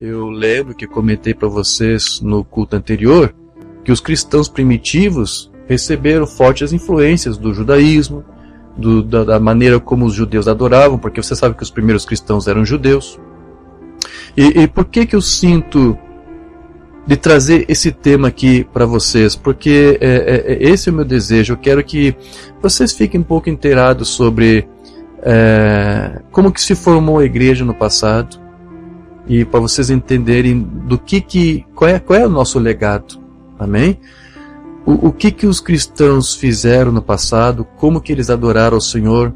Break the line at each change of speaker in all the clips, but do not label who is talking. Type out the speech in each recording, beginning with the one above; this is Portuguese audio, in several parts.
Eu lembro que comentei para vocês no culto anterior que os cristãos primitivos receberam fortes influências do judaísmo, da maneira como os judeus adoravam, porque você sabe que os primeiros cristãos eram judeus. E por que eu sinto de trazer esse tema aqui para vocês? Porque esse é o meu desejo. Eu quero que vocês fiquem um pouco inteirados sobre como que se formou a igreja no passado, e para vocês entenderem qual é o nosso legado. Amém? O que os cristãos fizeram no passado, como que eles adoraram ao Senhor,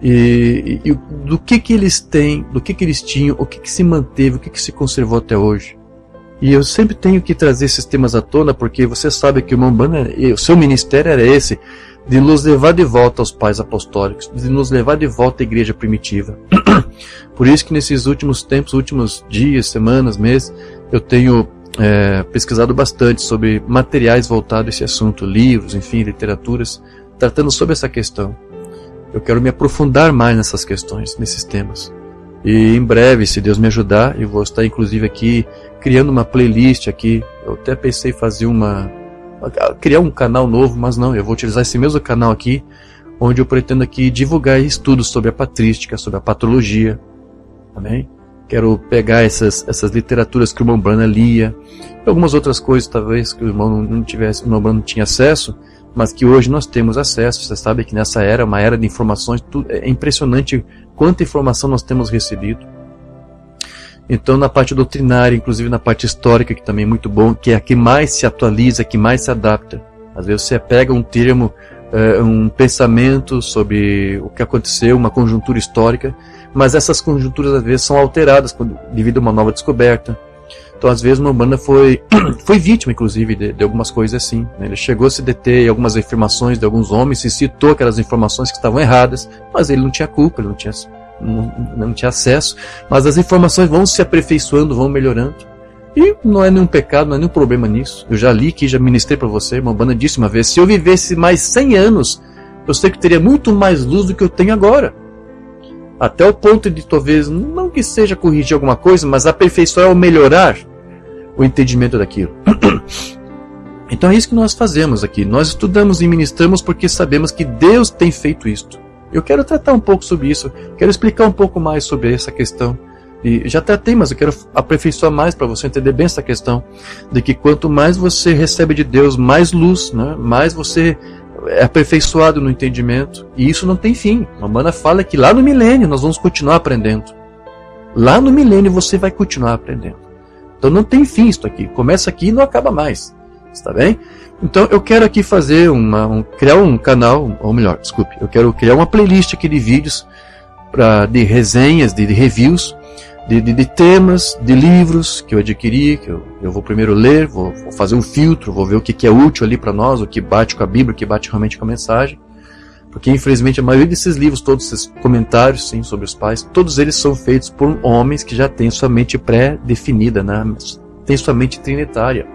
e do que eles têm, do que eles tinham, o que se manteve, o que se conservou até hoje. E eu sempre tenho que trazer esses temas à tona, porque você sabe que o Umbanda, o seu ministério era esse, de nos levar de volta aos pais apostólicos, de nos levar de volta à igreja primitiva. Por isso que nesses últimos tempos, últimos dias, semanas, meses, eu tenho pesquisado bastante sobre materiais voltados a esse assunto, livros, enfim, literaturas, tratando sobre essa questão. Eu quero me aprofundar mais nessas questões, nesses temas. E em breve, se Deus me ajudar, eu vou estar inclusive aqui criando uma playlist aqui. Eu até pensei em fazer criar um canal novo, mas não, eu vou utilizar esse mesmo canal aqui, onde eu pretendo aqui divulgar estudos sobre a patrística, sobre a patrologia. Amém? Quero pegar essas literaturas que o Umbanda lia, e algumas outras coisas talvez que o irmão não Umbanda não tinha acesso, mas que hoje nós temos acesso. Você sabe que nessa era, uma era de informações, é impressionante quanta informação nós temos recebido. Então, na parte doutrinária, inclusive na parte histórica, que também é muito bom, que é a que mais se atualiza, que mais se adapta. Às vezes você pega um termo, um pensamento sobre o que aconteceu, uma conjuntura histórica, mas essas conjunturas às vezes são alteradas devido a uma nova descoberta. Então, às vezes, uma Umbanda foi vítima, inclusive, de algumas coisas assim. Né? Ele chegou a se deter em algumas afirmações de alguns homens, se citou aquelas informações que estavam erradas, mas ele não tinha culpa, ele não tinha acesso. Mas as informações vão se aperfeiçoando, vão melhorando. E não é nenhum pecado, não é nenhum problema nisso. Eu já li aqui, já ministrei para você, uma Umbanda disse uma vez, se eu vivesse mais 100 anos, eu sei que teria muito mais luz do que eu tenho agora. Até o ponto de, talvez, não que seja corrigir alguma coisa, mas aperfeiçoar ou melhorar o entendimento daquilo. Então é isso que nós fazemos aqui. Nós estudamos e ministramos porque sabemos que Deus tem feito isto. Eu quero tratar um pouco sobre isso, quero explicar um pouco mais sobre essa questão. E já tratei, mas eu quero aperfeiçoar mais para você entender bem essa questão, de que quanto mais você recebe de Deus, mais luz, né? Mais você é aperfeiçoado no entendimento, e isso não tem fim. A Umbanda fala que lá no milênio nós vamos continuar aprendendo. Lá no milênio você vai continuar aprendendo. Então não tem fim isso aqui. Começa aqui e não acaba mais. Está bem? Então eu quero aqui fazer criar um canal, ou melhor, desculpe, eu quero criar uma playlist aqui de vídeos de resenhas, de reviews, de temas, de livros que eu adquiri, que eu vou primeiro ler, vou fazer um filtro, vou ver o que é útil ali para nós, o que bate com a Bíblia, o que bate realmente com a mensagem. Porque infelizmente a maioria desses livros, todos esses comentários sim, sobre os pais, todos eles são feitos por homens que já têm sua mente pré-definida, né? Tem sua mente trinitária.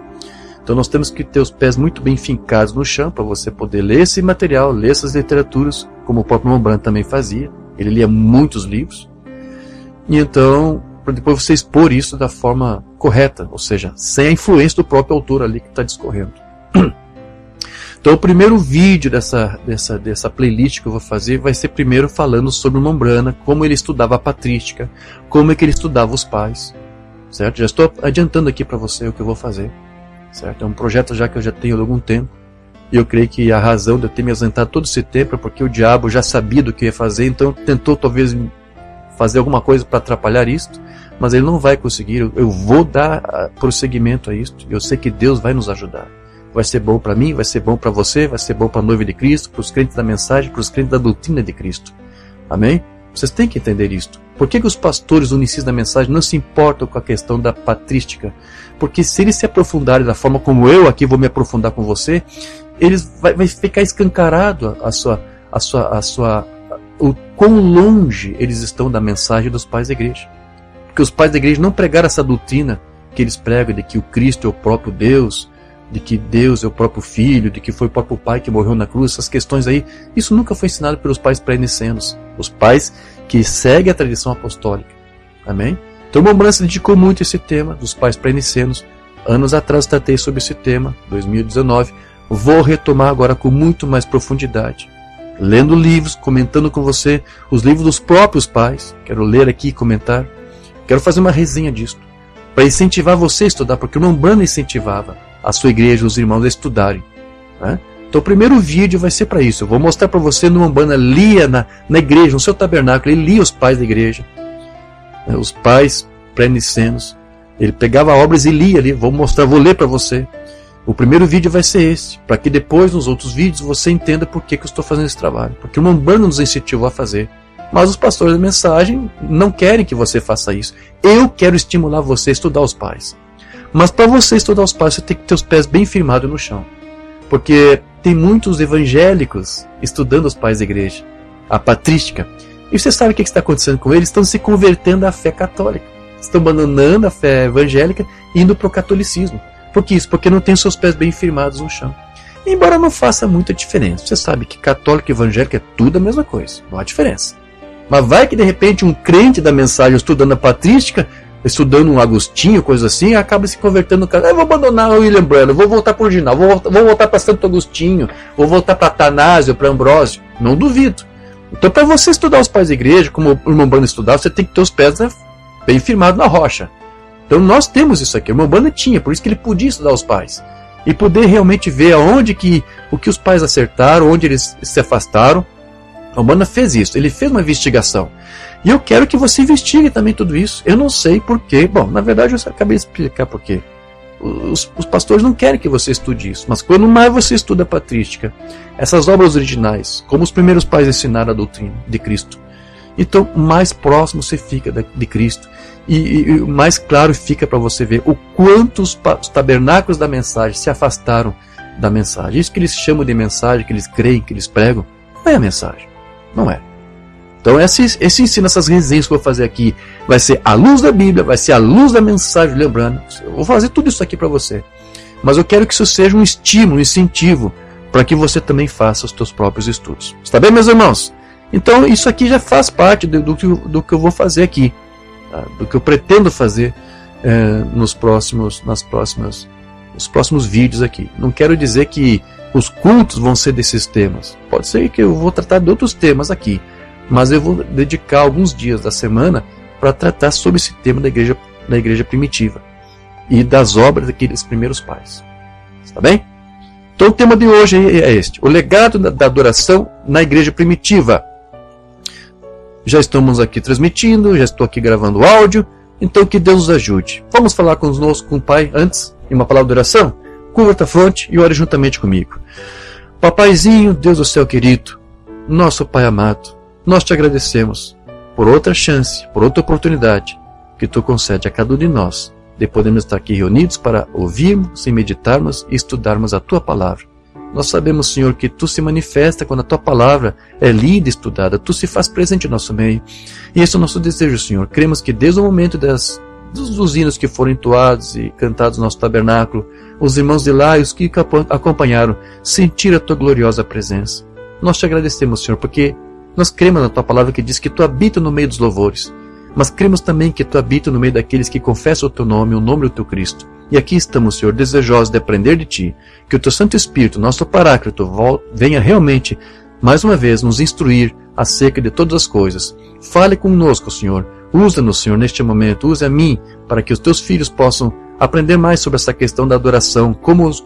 Então nós temos que ter os pés muito bem fincados no chão para você poder ler esse material, ler essas literaturas, como o próprio Umbanda também fazia. Ele lia muitos livros. E então, para depois você expor isso da forma correta, ou seja, sem a influência do próprio autor ali que está discorrendo. Então o primeiro vídeo dessa playlist que eu vou fazer vai ser primeiro falando sobre o Umbanda, como ele estudava a patrística, como é que ele estudava os pais, certo? Já estou adiantando aqui para você o que eu vou fazer, certo? É um projeto já que eu já tenho há algum tempo, e eu creio que a razão de eu ter me ausentado todo esse tempo é porque o diabo já sabia do que ia fazer, então tentou talvez fazer alguma coisa para atrapalhar isto, mas ele não vai conseguir. Eu vou dar prosseguimento a isto, eu sei que Deus vai nos ajudar. Vai ser bom para mim, vai ser bom para você, vai ser bom para a noiva de Cristo, para os crentes da mensagem, para os crentes da doutrina de Cristo. Amém? Vocês têm que entender isto. Por que os pastores unicis da mensagem não se importam com a questão da patrística? Porque se eles se aprofundarem da forma como eu aqui vou me aprofundar com você, eles vai ficar escancarado o quão longe eles estão da mensagem dos pais da igreja. Porque os pais da igreja não pregaram essa doutrina que eles pregam de que o Cristo é o próprio Deus, de que Deus é o próprio Filho, de que foi o próprio Pai que morreu na cruz, essas questões aí, isso nunca foi ensinado pelos pais pré-nicenos, os pais que seguem a tradição apostólica. Amém? Então, o Umbanda se dedicou muito a esse tema dos pais pré-nicenos. Anos atrás tratei sobre esse tema, 2019. Vou retomar agora com muito mais profundidade. Lendo livros, comentando com você os livros dos próprios pais. Quero ler aqui e comentar. Quero fazer uma resenha disso, para incentivar você a estudar, porque o Umbanda incentivava a sua igreja, os irmãos a estudarem. Né? Então o primeiro vídeo vai ser para isso. Eu vou mostrar para você no Umbanda lia na igreja, no seu tabernáculo, ele lia os pais da igreja, né? Os pais pré-nicenos. Ele pegava obras e lia ali. Vou ler para você. O primeiro vídeo vai ser esse, para que depois nos outros vídeos você entenda por que eu estou fazendo esse trabalho. Porque o Umbanda nos incentivou a fazer. Mas os pastores da mensagem não querem que você faça isso. Eu quero estimular você a estudar os pais. Mas para você estudar os pais, você tem que ter os pés bem firmados no chão. Porque tem muitos evangélicos estudando os pais da igreja, a patrística. E você sabe o que está acontecendo com eles? Estão se convertendo à fé católica. Estão abandonando a fé evangélica e indo para o catolicismo. Por que isso? Porque não tem seus pés bem firmados no chão. Embora não faça muita diferença. Você sabe que católico e evangélico é tudo a mesma coisa. Não há diferença. Mas vai que de repente um crente da mensagem estudando a patrística, estudando um Agostinho, coisa assim, acaba se convertendo no cara. Eu vou abandonar o William Branham, vou voltar para o original, vou voltar para Santo Agostinho, vou voltar para Atanásio, para Ambrósio. Não duvido. Então, para você estudar os pais da igreja, como o irmão Umbanda estudava, você tem que ter os pés bem firmados na rocha. Então, nós temos isso aqui. O irmão Umbanda tinha, por isso que ele podia estudar os pais. E poder realmente ver aonde o que os pais acertaram, onde eles se afastaram. O Umbanda fez isso, ele fez uma investigação. E eu quero que você investigue também tudo isso. Eu não sei porquê. Bom, na verdade eu acabei de explicar porquê. Os pastores não querem que você estude isso. Mas quando mais você estuda a patrística, essas obras originais, como os primeiros pais ensinaram a doutrina de Cristo, então mais próximo você fica de Cristo. E mais claro fica para você ver o quanto os tabernáculos da mensagem se afastaram da mensagem. Isso que eles chamam de mensagem, que eles creem, que eles pregam, não é a mensagem. Não é. Então esse ensino, essas resenhas que eu vou fazer aqui, vai ser à luz da Bíblia, vai ser à luz da mensagem, lembrando. Eu vou fazer tudo isso aqui para você. Mas eu quero que isso seja um estímulo, um incentivo, para que você também faça os seus próprios estudos. Está bem, meus irmãos? Então isso aqui já faz parte do que eu vou fazer aqui, tá? Do que eu pretendo fazer nos próximos vídeos aqui. Não quero dizer que os cultos vão ser desses temas. Pode ser que eu vou tratar de outros temas aqui, mas eu vou dedicar alguns dias da semana para tratar sobre esse tema da igreja primitiva e das obras daqueles primeiros pais. Está bem? Então o tema de hoje é este: o legado da adoração na igreja primitiva. Já estamos aqui transmitindo, já estou aqui gravando áudio, então que Deus nos ajude. Vamos falar conosco com o Pai antes, em uma palavra de oração? Curva a fronte e ore juntamente comigo. Papaizinho, Deus do céu querido, nosso Pai amado, nós te agradecemos por outra chance, por outra oportunidade que tu concede a cada um de nós, de podermos estar aqui reunidos para ouvirmos e meditarmos e estudarmos a tua palavra. Nós sabemos, Senhor, que tu se manifesta quando a tua palavra é lida e estudada, tu se faz presente em nosso meio. E esse é o nosso desejo, Senhor. Cremos que desde o momento dos hinos que foram entoados e cantados no nosso tabernáculo, os irmãos de lá e os que acompanharam sentiram a tua gloriosa presença. Nós te agradecemos, Senhor, porque nós cremos na tua palavra que diz que tu habita no meio dos louvores, mas cremos também que tu habita no meio daqueles que confessam o teu nome, o nome do teu Cristo. E aqui estamos, Senhor, desejosos de aprender de ti, que o teu Santo Espírito, nosso Paráclito, venha realmente, mais uma vez, nos instruir acerca de todas as coisas. Fale conosco, Senhor. Usa-nos, Senhor, neste momento. Use a mim, para que os teus filhos possam aprender mais sobre essa questão da adoração, como os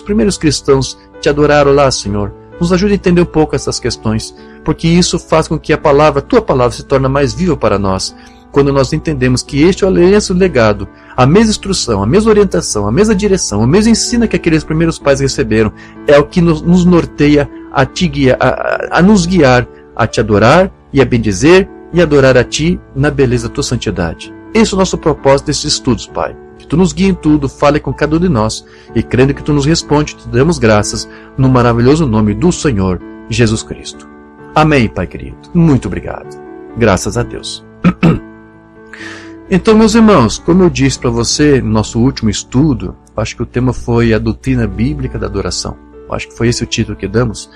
primeiros cristãos te adoraram lá, Senhor. Nos ajude a entender um pouco essas questões, porque isso faz com que a tua palavra se torne mais viva para nós. Quando nós entendemos que este é o legado, a mesma instrução, a mesma orientação, a mesma direção, o mesmo ensino que aqueles primeiros pais receberam, é o que nos norteia a nos guiar, a te adorar e a bendizer e adorar a ti na beleza da tua santidade. Esse é o nosso propósito desses estudos, Pai. Que tu nos guie em tudo, fale com cada um de nós, e crendo que tu nos responde, te damos graças no maravilhoso nome do Senhor Jesus Cristo. Amém, Pai querido. Muito obrigado. Graças a Deus. Então, meus irmãos, como eu disse para você no nosso último estudo, acho que o tema foi a doutrina bíblica da adoração. Acho que foi esse o título que damos.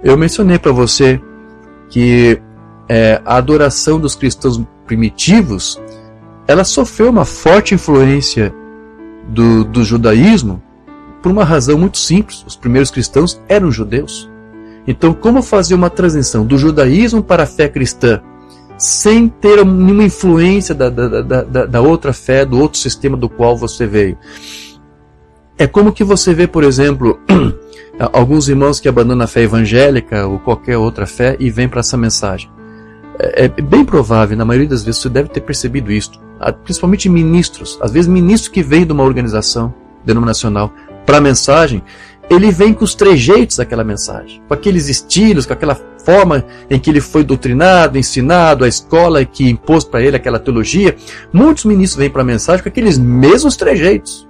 Eu mencionei para você que a adoração dos cristãos primitivos ela sofreu uma forte influência do judaísmo por uma razão muito simples. Os primeiros cristãos eram judeus. Então, como fazer uma transição do judaísmo para a fé cristã sem ter nenhuma influência da outra fé, do outro sistema do qual você veio? É como que você vê, por exemplo, alguns irmãos que abandonam a fé evangélica ou qualquer outra fé e vêm para essa mensagem. É bem provável, na maioria das vezes, você deve ter percebido isso, principalmente ministros. Às vezes ministros que vêm de uma organização denominacional para a mensagem, ele vem com os trejeitos daquela mensagem, com aqueles estilos, com aquela forma em que ele foi doutrinado, ensinado, a escola que impôs para ele aquela teologia. Muitos ministros vêm para a mensagem com aqueles mesmos trejeitos,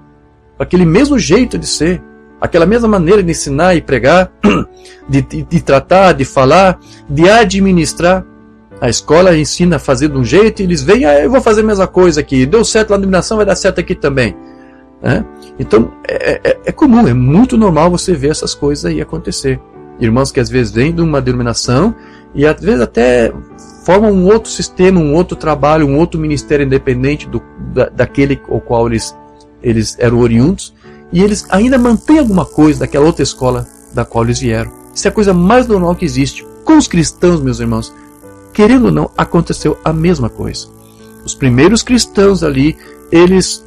com aquele mesmo jeito de ser, aquela mesma maneira de ensinar e pregar, de tratar, de falar, de administrar. A escola ensina a fazer de um jeito e eles veem, eu vou fazer a mesma coisa aqui, deu certo lá na denominação, vai dar certo aqui também. Então é comum, é muito normal você ver essas coisas aí acontecer. Irmãos que às vezes vêm de uma denominação e às vezes até formam um outro sistema, um outro trabalho, um outro ministério independente daquele ao qual eles eram oriundos, e eles ainda mantêm alguma coisa daquela outra escola da qual eles vieram. Isso é a coisa mais normal que existe. Com os cristãos, meus irmãos, querendo ou não, aconteceu a mesma coisa. Os primeiros cristãos ali, eles,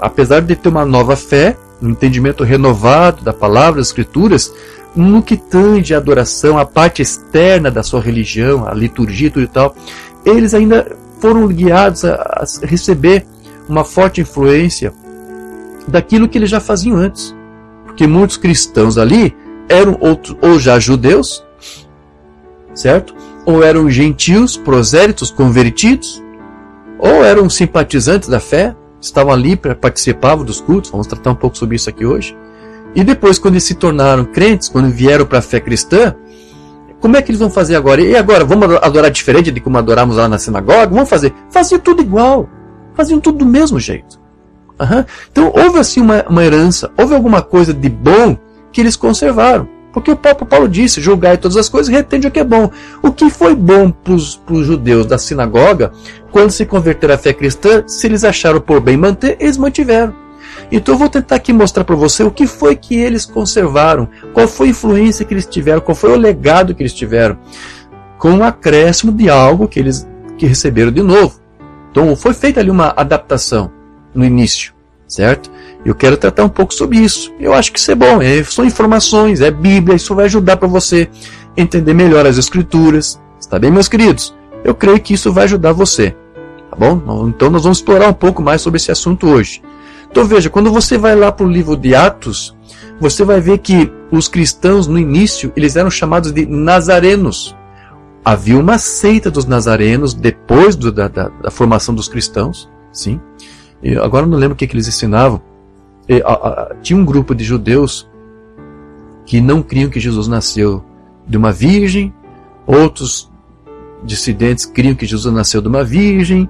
apesar de ter uma nova fé, um entendimento renovado da palavra, das escrituras, no que tange a adoração, a parte externa da sua religião, a liturgia e tudo e tal, eles ainda foram guiados a receber uma forte influência daquilo que eles já faziam antes. Porque muitos cristãos ali eram ou já judeus, certo? Ou eram gentios, prosélitos, convertidos, ou eram simpatizantes da fé, estavam ali, participavam dos cultos. Vamos tratar um pouco sobre isso aqui hoje. E depois, quando eles se tornaram crentes, quando vieram para a fé cristã, como é que eles vão fazer agora? E agora, vamos adorar diferente de como adoramos lá na sinagoga? Vamos fazer? Faziam tudo igual. Faziam tudo do mesmo jeito. Então, houve assim uma herança, houve alguma coisa de bom que eles conservaram. Porque o próprio Paulo disse, julgai todas as coisas e retende o que é bom. O que foi bom para os judeus da sinagoga, quando se converteram à fé cristã, se eles acharam por bem manter, eles mantiveram. Então eu vou tentar aqui mostrar para você o que foi que eles conservaram, qual foi a influência que eles tiveram, qual foi o legado que eles tiveram, com um acréscimo de algo que eles receberam de novo. Então foi feita ali uma adaptação no início, certo? Eu quero tratar um pouco sobre isso. Eu acho que isso é bom, são informações, é Bíblia, isso vai ajudar para você entender melhor as Escrituras. Está bem, meus queridos? Eu creio que isso vai ajudar você, tá bom? Então nós vamos explorar um pouco mais sobre esse assunto hoje. Então veja, quando você vai lá para o livro de Atos, você vai ver que os cristãos no início, eles eram chamados de nazarenos. Havia uma seita dos nazarenos depois da formação dos cristãos, sim. E agora eu não lembro o que eles ensinavam. Tinha um grupo de judeus que não criam que Jesus nasceu de uma virgem, outros dissidentes criam que Jesus nasceu de uma virgem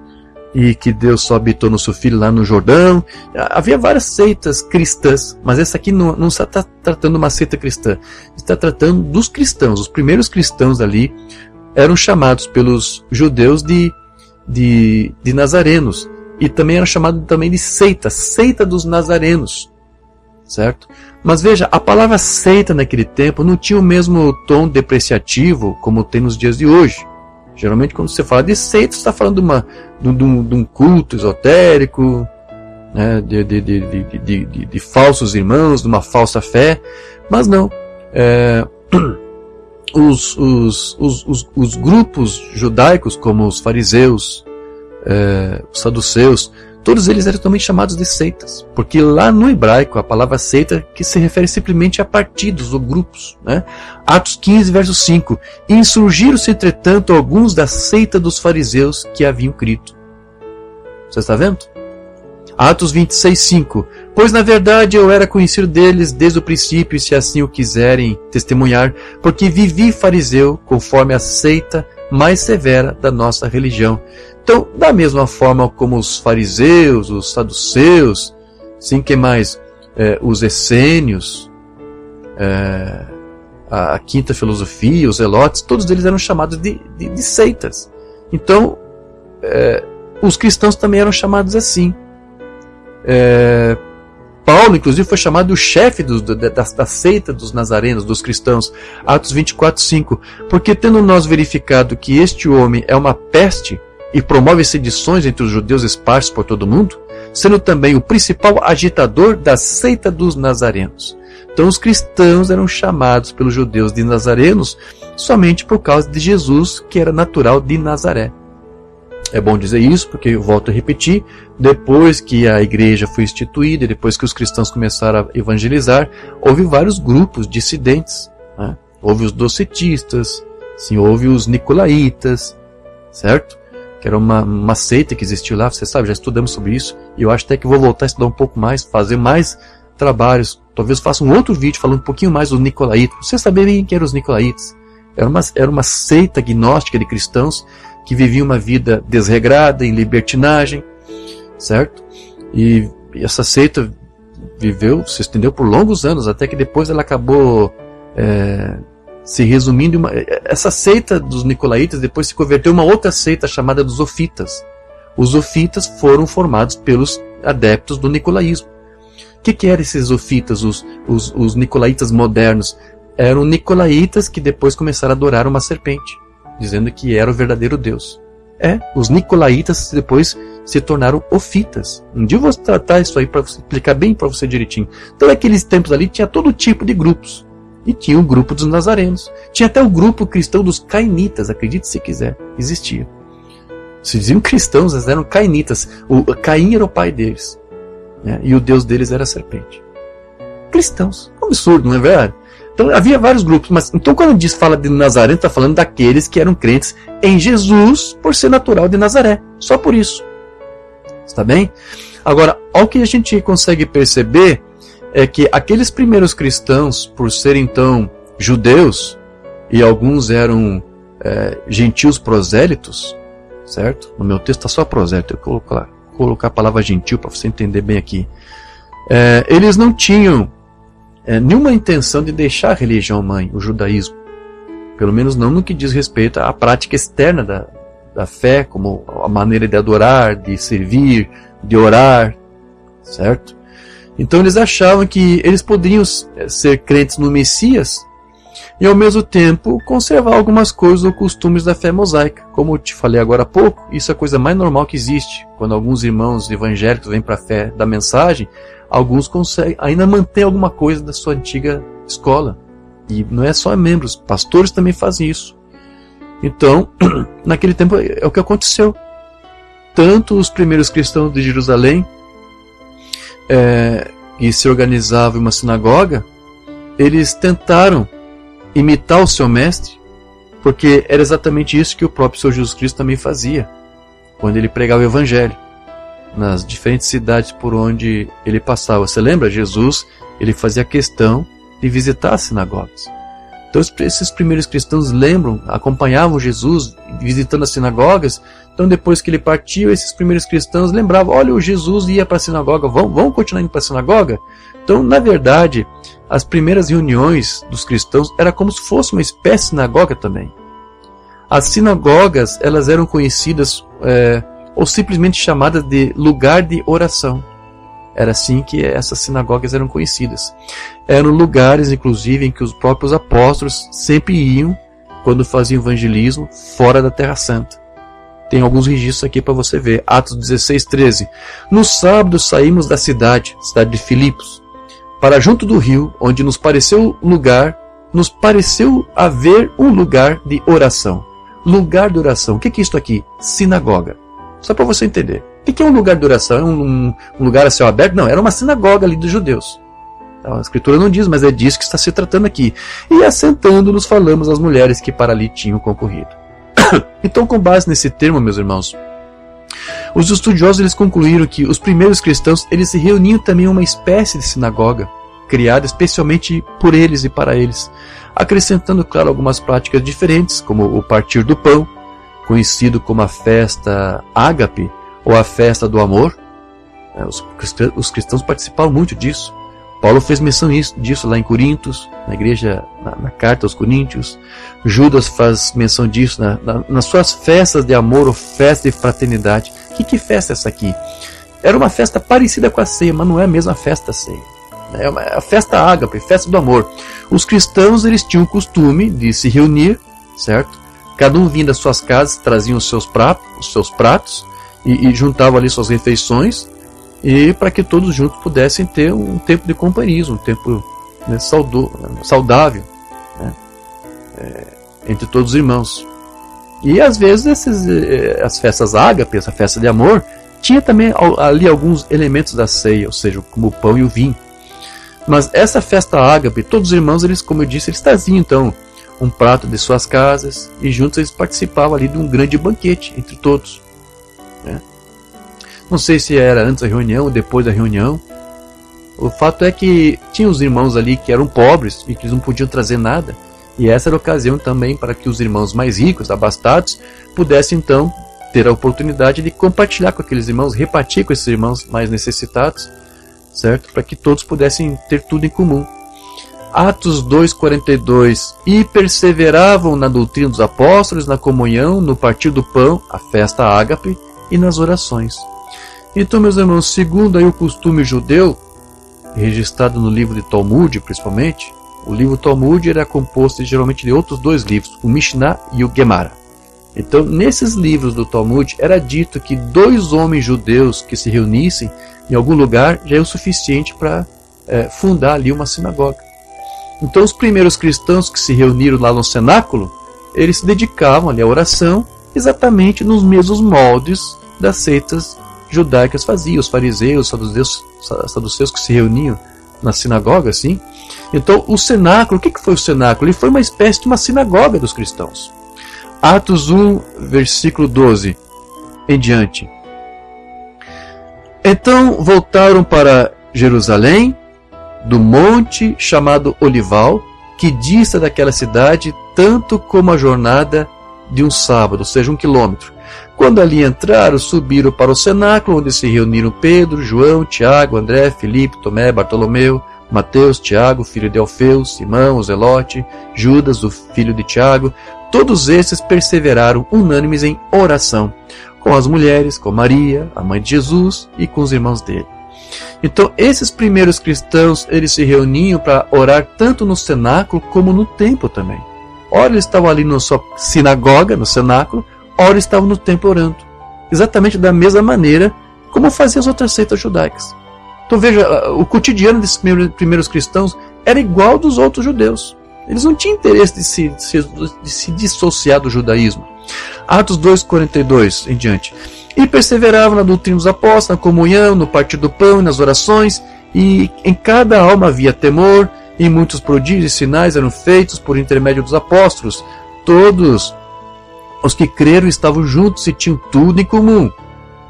e que Deus só habitou no seu filho lá no Jordão. Havia várias seitas cristãs, mas essa aqui não está tratando uma seita cristã, está tratando dos cristãos. Os primeiros cristãos ali eram chamados pelos judeus de nazarenos. E também era chamado também de seita dos nazarenos, certo? Mas veja, a palavra seita naquele tempo não tinha o mesmo tom depreciativo como tem nos dias de hoje. Geralmente quando você fala de seita, você está falando de um culto esotérico, né, de falsos irmãos, de uma falsa fé. Mas não. Os grupos judaicos, como os fariseus, os saduceus, todos eles eram também chamados de seitas, porque lá no hebraico a palavra seita que se refere simplesmente a partidos ou grupos, né? Atos 15, verso 5: insurgiram-se entretanto alguns da seita dos fariseus que haviam crido. Você está vendo? Atos 26, 5: pois na verdade eu era conhecido deles desde o princípio, e se assim o quiserem testemunhar, porque vivi fariseu conforme a seita mais severa da nossa religião. Então, da mesma forma como os fariseus, os saduceus, sim, que mais? Os essênios, a quinta filosofia, os zelotes, todos eles eram chamados de seitas. Então, os cristãos também eram chamados assim. Paulo, inclusive, foi chamado o chefe da seita dos nazarenos, dos cristãos, Atos 24:5, porque tendo nós verificado que este homem é uma peste e promove sedições entre os judeus esparsos por todo o mundo, sendo também o principal agitador da seita dos nazarenos. Então os cristãos eram chamados pelos judeus de nazarenos somente por causa de Jesus, que era natural de Nazaré. É bom dizer isso, porque eu volto a repetir, depois que a igreja foi instituída, depois que os cristãos começaram a evangelizar, houve vários grupos dissidentes, né? Houve os docetistas, sim, houve os nicolaítas, certo? Que era uma seita que existiu lá, você sabe, já estudamos sobre isso, e eu acho até que vou voltar a estudar um pouco mais, fazer mais trabalhos, talvez faça um outro vídeo falando um pouquinho mais dos nicolaítas, pra você saber bem quem eram os nicolaítas. Era uma seita gnóstica de cristãos que viviam uma vida desregrada, em libertinagem, certo? E essa seita se estendeu por longos anos, até que depois ela acabou se resumindo essa seita dos nicolaítas depois se converteu em uma outra seita chamada dos ofitas. Os ofitas foram formados pelos adeptos do nicolaísmo. O que eram esses ofitas, os nicolaítas modernos? Eram nicolaítas que depois começaram a adorar uma serpente, dizendo que era o verdadeiro Deus. Os nicolaítas depois se tornaram ofitas. Um dia eu vou tratar isso aí para explicar bem para você direitinho. Então naqueles tempos ali tinha todo tipo de grupos. E tinha o grupo dos nazarenos. Tinha até o grupo cristão dos cainitas, acredite se quiser, existia. Se diziam cristãos, eles eram cainitas. Caim era o pai deles, né? E o Deus deles era a serpente. Cristãos. Um absurdo, não é verdade? Então havia vários grupos, mas então quando fala de Nazareno, está falando daqueles que eram crentes em Jesus por ser natural de Nazaré. Só por isso. Está bem? Agora, ao que a gente consegue perceber é que aqueles primeiros cristãos, por serem então judeus, e alguns eram gentios prosélitos, certo? No meu texto está só prosélito, eu vou colocar a palavra gentil para você entender bem aqui. Eles não tinham nenhuma intenção de deixar a religião mãe, o judaísmo. Pelo menos não no que diz respeito à prática externa da fé, como a maneira de adorar, de servir, de orar, certo? Então eles achavam que eles poderiam ser crentes no Messias e ao mesmo tempo conservar algumas coisas ou costumes da fé mosaica. Como eu te falei agora há pouco, isso é a coisa mais normal que existe. Quando alguns irmãos evangélicos vêm para a fé da mensagem, alguns conseguem ainda manter alguma coisa da sua antiga escola. E não é só membros, pastores também fazem isso. Então, naquele tempo é o que aconteceu. Tanto os primeiros cristãos de Jerusalém, que se organizavam em uma sinagoga, eles tentaram imitar o seu mestre, porque era exatamente isso que o próprio Senhor Jesus Cristo também fazia, quando ele pregava o Evangelho, nas diferentes cidades por onde ele passava. Você lembra? Jesus, ele fazia questão de visitar as sinagogas. Então esses primeiros cristãos acompanhavam Jesus visitando as sinagogas. Então depois que ele partiu, esses primeiros cristãos lembravam, olha, o Jesus ia para a sinagoga, vamos continuar indo para a sinagoga? Então, na verdade, as primeiras reuniões dos cristãos era como se fosse uma espécie de sinagoga também. As sinagogas, elas eram conhecidas ou simplesmente chamadas de lugar de oração. Era assim que essas sinagogas eram conhecidas. Eram lugares, inclusive, em que os próprios apóstolos sempre iam quando faziam evangelismo fora da Terra Santa. Tem alguns registros aqui para você ver. Atos 16:13. No sábado saímos da cidade de Filipos, para junto do rio, onde nos pareceu haver um lugar de oração. Lugar de oração. O que é isso aqui? Sinagoga. Só para você entender. O que é um lugar de oração? É um lugar a céu aberto? Não, era uma sinagoga ali dos judeus. A Escritura não diz, mas é disso que está se tratando aqui. E assentando-nos falamos às mulheres que para ali tinham concorrido. Então, com base nesse termo, meus irmãos, os estudiosos eles concluíram que os primeiros cristãos eles se reuniam também em uma espécie de sinagoga, criada especialmente por eles e para eles, acrescentando, claro, algumas práticas diferentes, como o partir do pão, conhecido como a festa ágape, ou a festa do amor. Os cristãos participaram muito disso. Paulo fez menção disso lá em Coríntios, na igreja, na carta aos Coríntios. Judas faz menção disso nas suas festas de amor ou festas de fraternidade. Que festa é essa aqui? Era uma festa parecida com a ceia, mas não é a mesma festa ceia. É a festa ágape, festa do amor. Os cristãos, eles tinham o costume de se reunir, certo? Cada um vinha das suas casas, traziam os seus pratos e juntavam ali suas refeições, e para que todos juntos pudessem ter um tempo de companhia, um tempo, né, saudável, né, entre todos os irmãos. E às vezes as festas ágape, essa festa de amor, tinha também ali alguns elementos da ceia, ou seja, como o pão e o vinho. Mas essa festa ágape, todos os irmãos, eles, como eu disse, eles traziam então um prato de suas casas, e juntos eles participavam ali de um grande banquete entre todos, né? Não sei se era antes da reunião ou depois da reunião. O fato é que tinha os irmãos ali que eram pobres e que eles não podiam trazer nada, e essa era a ocasião também para que os irmãos mais ricos, abastados, pudessem então ter a oportunidade de compartilhar com aqueles irmãos, repartir com esses irmãos mais necessitados, certo? Para que todos pudessem ter tudo em comum. Atos 2:42. E perseveravam na doutrina dos apóstolos, na comunhão, no partir do pão, a festa ágape, e nas orações. Então, meus irmãos, segundo aí o costume judeu, registrado no livro de Talmud, principalmente, o livro Talmud era composto geralmente de outros dois livros, o Mishnah e o Gemara. Então, nesses livros do Talmud, era dito que 2 homens judeus que se reunissem em algum lugar já é o suficiente para fundar ali uma sinagoga. Então, os primeiros cristãos que se reuniram lá no cenáculo, eles se dedicavam ali à oração exatamente nos mesmos moldes das seitas judaicas faziam, os fariseus, os saduceus que se reuniam na sinagoga, assim. Então, o cenáculo, o que foi o cenáculo? Ele foi uma espécie de uma sinagoga dos cristãos. Atos 1, versículo 12 em diante. Então voltaram para Jerusalém, do monte chamado Olival, que dista daquela cidade tanto como a jornada de um sábado, ou seja, 1 quilômetro. Quando ali entraram, subiram para o cenáculo, onde se reuniram Pedro, João, Tiago, André, Filipe, Tomé, Bartolomeu, Mateus, Tiago, filho de Alfeu, Simão, o Zelote, Judas, o filho de Tiago. Todos esses perseveraram unânimes em oração, com as mulheres, com Maria, a mãe de Jesus, e com os irmãos dele. Então, esses primeiros cristãos, eles se reuniam para orar tanto no cenáculo como no templo também. Ora eles estavam ali na sua sinagoga, no cenáculo, ora eles estavam no templo orando. Exatamente da mesma maneira como faziam as outras seitas judaicas. Então veja, o cotidiano desses primeiros cristãos era igual ao dos outros judeus. Eles não tinham interesse de se dissociar do judaísmo. Atos 2:42 em diante. E perseveravam na doutrina dos apóstolos, na comunhão, no partir do pão e nas orações, e em cada alma havia temor, e muitos prodígios e sinais eram feitos por intermédio dos apóstolos. Todos os que creram estavam juntos e tinham tudo em comum.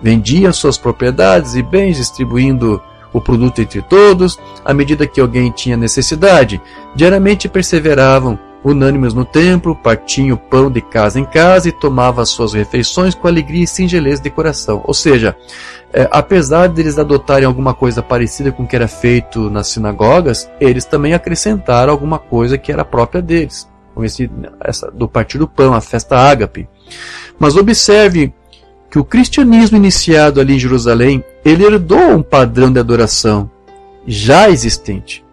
Vendiam suas propriedades e bens, distribuindo o produto entre todos, à medida que alguém tinha necessidade. Diariamente perseveravam unânimes no templo, partiam o pão de casa em casa e tomavam as suas refeições com alegria e singeleza de coração. Ou seja, apesar de eles adotarem alguma coisa parecida com o que era feito nas sinagogas, eles também acrescentaram alguma coisa que era própria deles, como do partir do pão, a festa ágape. Mas observe que o cristianismo iniciado ali em Jerusalém, ele herdou um padrão de adoração já existente,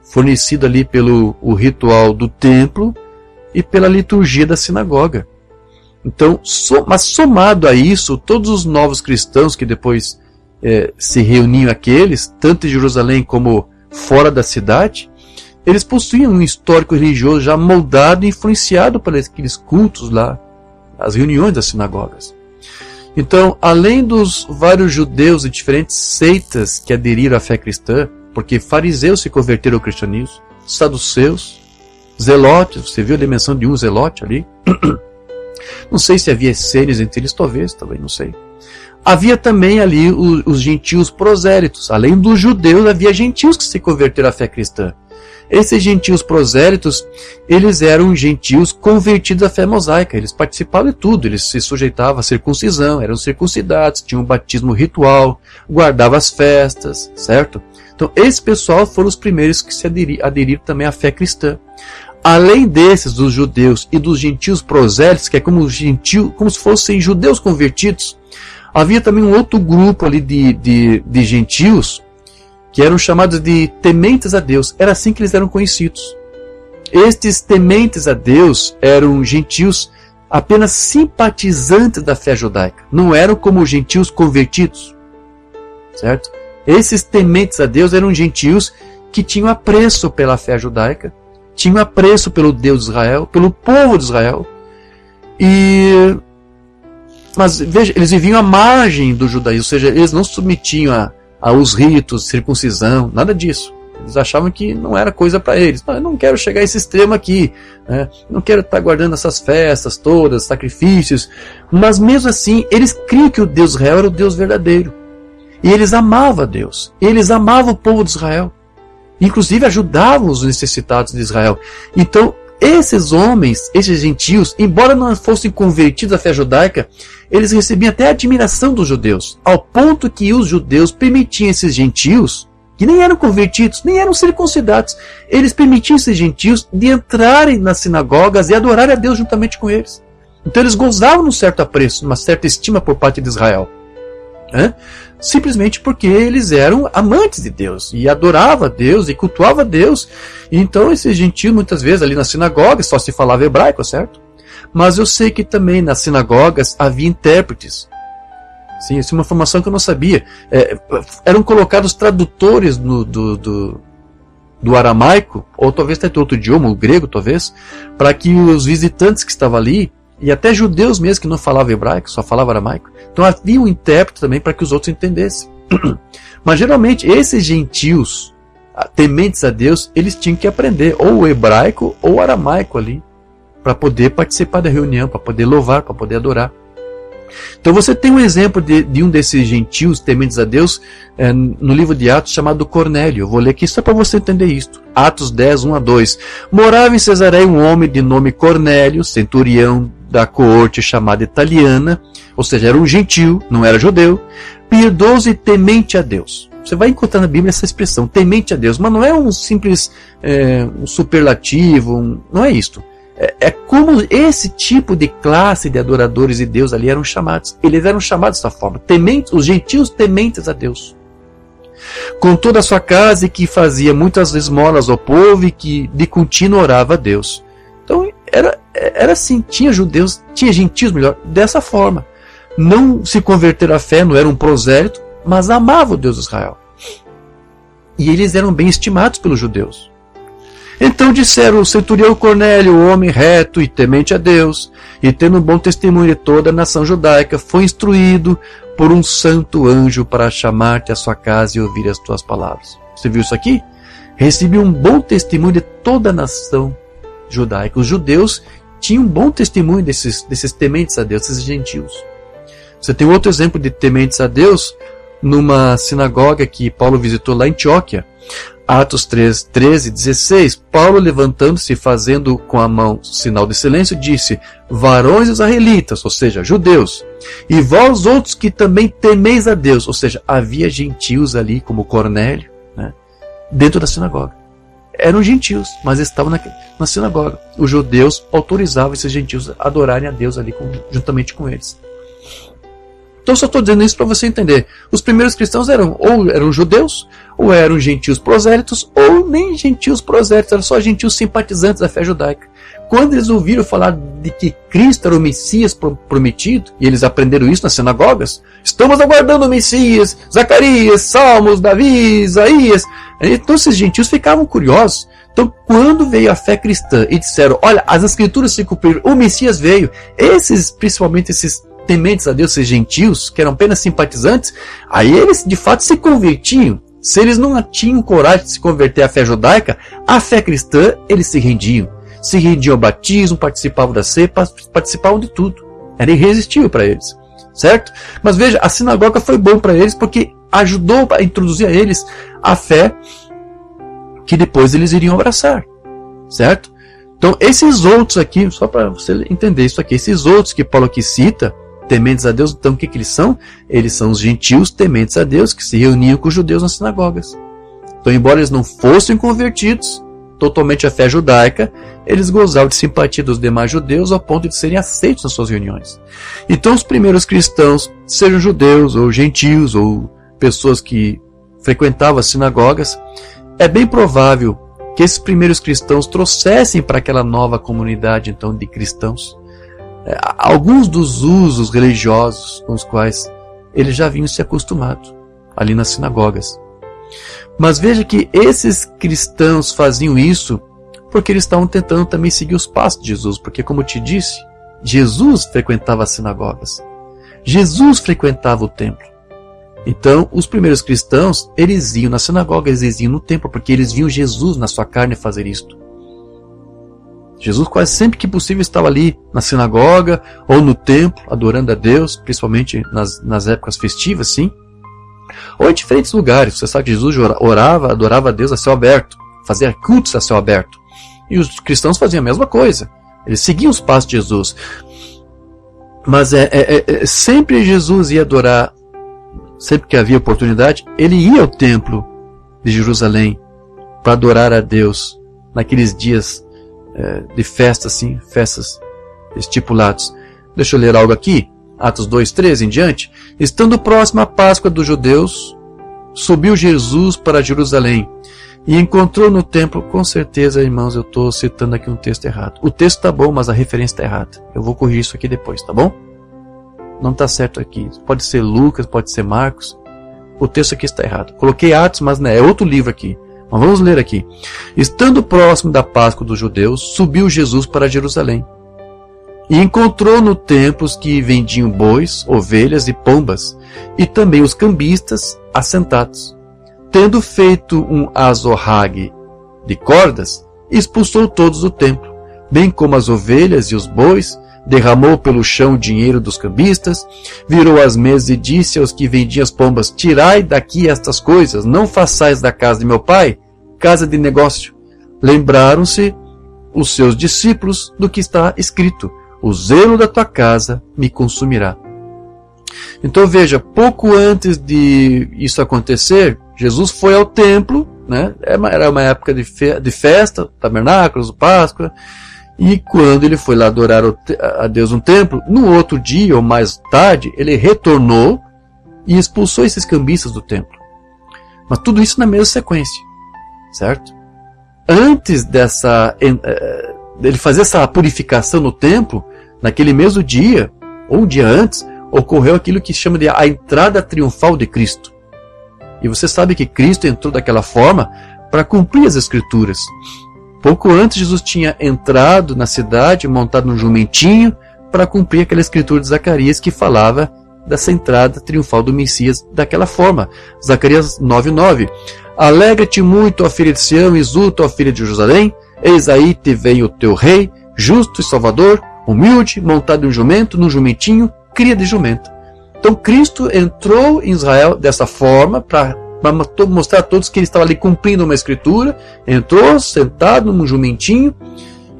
fornecido ali pelo ritual do templo e pela liturgia da sinagoga. Então, mas somado a isso, todos os novos cristãos que depois se reuniam aqueles, tanto em Jerusalém como fora da cidade, eles possuíam um histórico religioso já moldado e influenciado por aqueles cultos lá, as reuniões das sinagogas. Então, além dos vários judeus de diferentes seitas que aderiram à fé cristã, porque fariseus se converteram ao cristianismo, saduceus, zelotes, você viu a dimensão de um zelote ali? Não sei se havia essênios entre eles, talvez, não sei. Havia também ali os gentios prosélitos. Além dos judeus, havia gentios que se converteram à fé cristã. Esses gentios prosélitos, eles eram gentios convertidos à fé mosaica. Eles participavam de tudo, eles se sujeitavam à circuncisão, eram circuncidados, tinham um batismo ritual, guardavam as festas, certo? Então, esse pessoal foram os primeiros que se aderiram também à fé cristã. Além desses, dos judeus e dos gentios prosélitos, que é como se fossem judeus convertidos, Havia também um outro grupo ali de gentios que eram chamados de tementes a Deus. Era assim que eles eram conhecidos. Estes tementes a Deus eram gentios apenas simpatizantes da fé judaica. Não eram como gentios convertidos. Certo? Esses tementes a Deus eram gentios que tinham apreço pela fé judaica, tinham apreço pelo Deus de Israel, pelo povo de Israel. Mas veja, eles viviam à margem do judaísmo, ou seja, eles não se submetiam aos ritos, circuncisão, nada disso. Eles achavam que não era coisa para eles. Não, eu não quero chegar a esse extremo aqui, né? Não quero estar guardando essas festas todas, sacrifícios. Mas mesmo assim, eles criam que o Deus de Israel era o Deus verdadeiro. E eles amavam a Deus. E eles amavam o povo de Israel. Inclusive ajudavam os necessitados de Israel. Então, esses homens, esses gentios, embora não fossem convertidos à fé judaica, eles recebiam até a admiração dos judeus, ao ponto que os judeus permitiam esses gentios, que nem eram convertidos, nem eram circuncidados, eles permitiam esses gentios de entrarem nas sinagogas e adorarem a Deus juntamente com eles. Então eles gozavam de um certo apreço, uma certa estima por parte de Israel. Simplesmente porque eles eram amantes de Deus e adoravam a Deus e cultuavam a Deus. Então esses gentios muitas vezes ali na sinagoga só se falava hebraico, certo? Mas eu sei que também nas sinagogas havia intérpretes. Sim, essa é uma informação que eu não sabia. Eram colocados tradutores do aramaico, ou talvez até outro idioma, o grego talvez, para que os visitantes que estavam ali, e até judeus mesmo que não falavam hebraico, só falavam aramaico, então havia um intérprete também para que os outros entendessem. Mas geralmente esses gentios, tementes a Deus, eles tinham que aprender ou o hebraico ou o aramaico ali, para poder participar da reunião, para poder louvar, para poder adorar. Então você tem um exemplo de um desses gentios tementes a Deus no livro de Atos chamado Cornélio. Eu vou ler aqui só para você entender isto. Atos 10, 1-2. Morava em Cesareia um homem de nome Cornélio, centurião da coorte chamada italiana, ou seja, era um gentio, não era judeu, piedoso e temente a Deus. Você vai encontrar na Bíblia essa expressão, temente a Deus, mas não é um simples um superlativo, não é isto. É como esse tipo de classe de adoradores de Deus ali eram chamados. Eles eram chamados dessa forma, tementes, os gentios tementes a Deus. Com toda a sua casa, e que fazia muitas esmolas ao povo e que de contínuo orava a Deus. Então era assim, tinha judeus, tinha gentios melhor, dessa forma. Não se converteram à fé, não era um prosélito, mas amavam o Deus de Israel. E eles eram bem estimados pelos judeus. Então disseram o centurião Cornélio, o homem reto e temente a Deus, e tendo um bom testemunho de toda a nação judaica, foi instruído por um santo anjo para chamar-te à sua casa e ouvir as tuas palavras. Você viu isso aqui? Recebi um bom testemunho de toda a nação judaica. Os judeus tinham um bom testemunho desses tementes a Deus, desses gentios. Você tem outro exemplo de tementes a Deus numa sinagoga que Paulo visitou lá em Antioquia. Atos 13, 16, Paulo levantando-se e fazendo com a mão sinal de silêncio, disse: varões israelitas, ou seja, judeus, e vós outros que também temeis a Deus, ou seja, havia gentios ali como Cornélio, né, dentro da sinagoga. Eram gentios, mas estavam na sinagoga. Os judeus autorizavam esses gentios a adorarem a Deus ali juntamente com eles. Então só estou dizendo isso para você entender. Os primeiros cristãos ou eram judeus, ou eram gentios prosélitos, ou nem gentios prosélitos, eram só gentios simpatizantes da fé judaica. Quando eles ouviram falar de que Cristo era o Messias prometido, e eles aprenderam isso nas sinagogas, estamos aguardando o Messias, Zacarias, Salmos, Davi, Isaías. Então esses gentios ficavam curiosos. Então quando veio a fé cristã e disseram, olha, as escrituras se cumpriram, o Messias veio, principalmente esses tementes a Deus, esses gentios, que eram apenas simpatizantes, aí eles de fato se convertiam. Se eles não tinham coragem de se converter à fé judaica, à fé cristã, eles se rendiam ao batismo, participavam da ceia, participavam de tudo. Era irresistível para eles, certo? Mas veja, a sinagoga foi bom para eles porque ajudou a introduzir a eles a fé que depois eles iriam abraçar, certo? Então esses outros aqui, só para você entender isso aqui, esses outros que Paulo aqui cita, tementes a Deus, então o que eles são? Eles são os gentios tementes a Deus que se reuniam com os judeus nas sinagogas. Então, embora eles não fossem convertidos, totalmente a fé judaica, eles gozavam de simpatia dos demais judeus ao ponto de serem aceitos nas suas reuniões. Então os primeiros cristãos, sejam judeus ou gentios ou pessoas que frequentavam as sinagogas, é bem provável que esses primeiros cristãos trouxessem para aquela nova comunidade então de cristãos alguns dos usos religiosos com os quais eles já vinham se acostumado ali nas sinagogas. Mas veja que esses cristãos faziam isso porque eles estavam tentando também seguir os passos de Jesus, porque como eu te disse, Jesus frequentava as sinagogas, Jesus frequentava o templo. Então, os primeiros cristãos, eles iam na sinagoga, eles iam no templo, porque eles viam Jesus na sua carne fazer isto. Jesus quase sempre que possível estava ali na sinagoga ou no templo, adorando a Deus, principalmente nas épocas festivas, sim. Ou em diferentes lugares. Você sabe que Jesus orava, adorava a Deus a céu aberto, fazia cultos a céu aberto. E os cristãos faziam a mesma coisa. Eles seguiam os passos de Jesus. Mas sempre Jesus ia adorar, sempre que havia oportunidade, ele ia ao templo de Jerusalém para adorar a Deus naqueles dias de festa, assim, festas estipulados. Deixa eu ler algo aqui, Atos 2:13 em diante. Estando próximo à Páscoa dos judeus, subiu Jesus para Jerusalém e encontrou no templo, com certeza, irmãos, eu estou citando aqui um texto errado. O texto está bom, mas a referência está errada. Eu vou corrigir isso aqui depois, tá bom? Não está certo aqui. Pode ser Lucas, pode ser Marcos. O texto aqui está errado. Coloquei Atos, mas não é outro livro aqui. Mas vamos ler aqui. Estando próximo da Páscoa dos judeus, subiu Jesus para Jerusalém. E encontrou no templo os que vendiam bois, ovelhas e pombas, e também os cambistas assentados. Tendo feito um azorrague de cordas, expulsou todos do templo, bem como as ovelhas e os bois, derramou pelo chão o dinheiro dos cambistas, virou as mesas e disse aos que vendiam as pombas: tirai daqui estas coisas, não façais da casa de meu pai casa de negócio. Lembraram-se os seus discípulos do que está escrito: o zelo da tua casa me consumirá. Então veja, pouco antes de isso acontecer, Jesus foi ao templo, né? Era uma época de festa, tabernáculos, Páscoa. E quando ele foi lá adorar a Deus no templo, no outro dia ou mais tarde, ele retornou e expulsou esses cambistas do templo. Mas tudo isso na mesma sequência, certo? Antes dele fazer essa purificação no templo, naquele mesmo dia, ou um dia antes, ocorreu aquilo que se chama de a entrada triunfal de Cristo. E você sabe que Cristo entrou daquela forma para cumprir as Escrituras. Pouco antes, Jesus tinha entrado na cidade, montado num jumentinho, para cumprir aquela escritura de Zacarias que falava dessa entrada triunfal do Messias daquela forma. Zacarias 9:9. Alegra-te muito, ó filha de Sião, exulta, ó filha de Jerusalém, eis aí te vem o teu rei, justo e salvador, humilde, montado em um jumento, num jumentinho, cria de jumento. Então Cristo entrou em Israel dessa forma para mostrar a todos que ele estava ali cumprindo uma escritura, entrou sentado num jumentinho,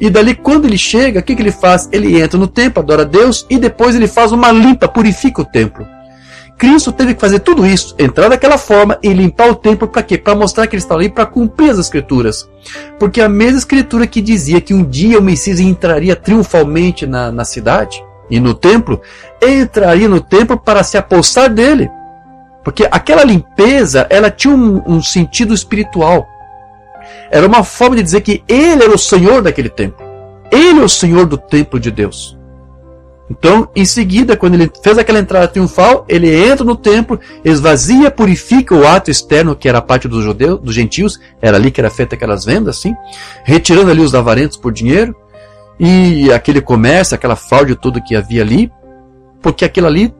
e dali quando ele chega, o que ele faz? Ele entra no templo, adora a Deus, e depois ele faz uma limpa, purifica o templo. Cristo teve que fazer tudo isso, entrar daquela forma e limpar o templo para quê? Para mostrar que ele estava ali para cumprir as escrituras. Porque a mesma escritura que dizia que um dia o Messias entraria triunfalmente na cidade e no templo, entraria no templo para se apossar dele. Porque aquela limpeza, ela tinha um sentido espiritual. Era uma forma de dizer que ele era o Senhor daquele templo. Ele é o Senhor do templo de Deus. Então, em seguida, quando ele fez aquela entrada triunfal, ele entra no templo, esvazia, purifica o ato externo, que era a parte dos judeus, dos gentios, era ali que era feita aquelas vendas, assim, retirando ali os avarentos por dinheiro, e aquele comércio, aquela fraude toda que havia ali, porque aquilo ali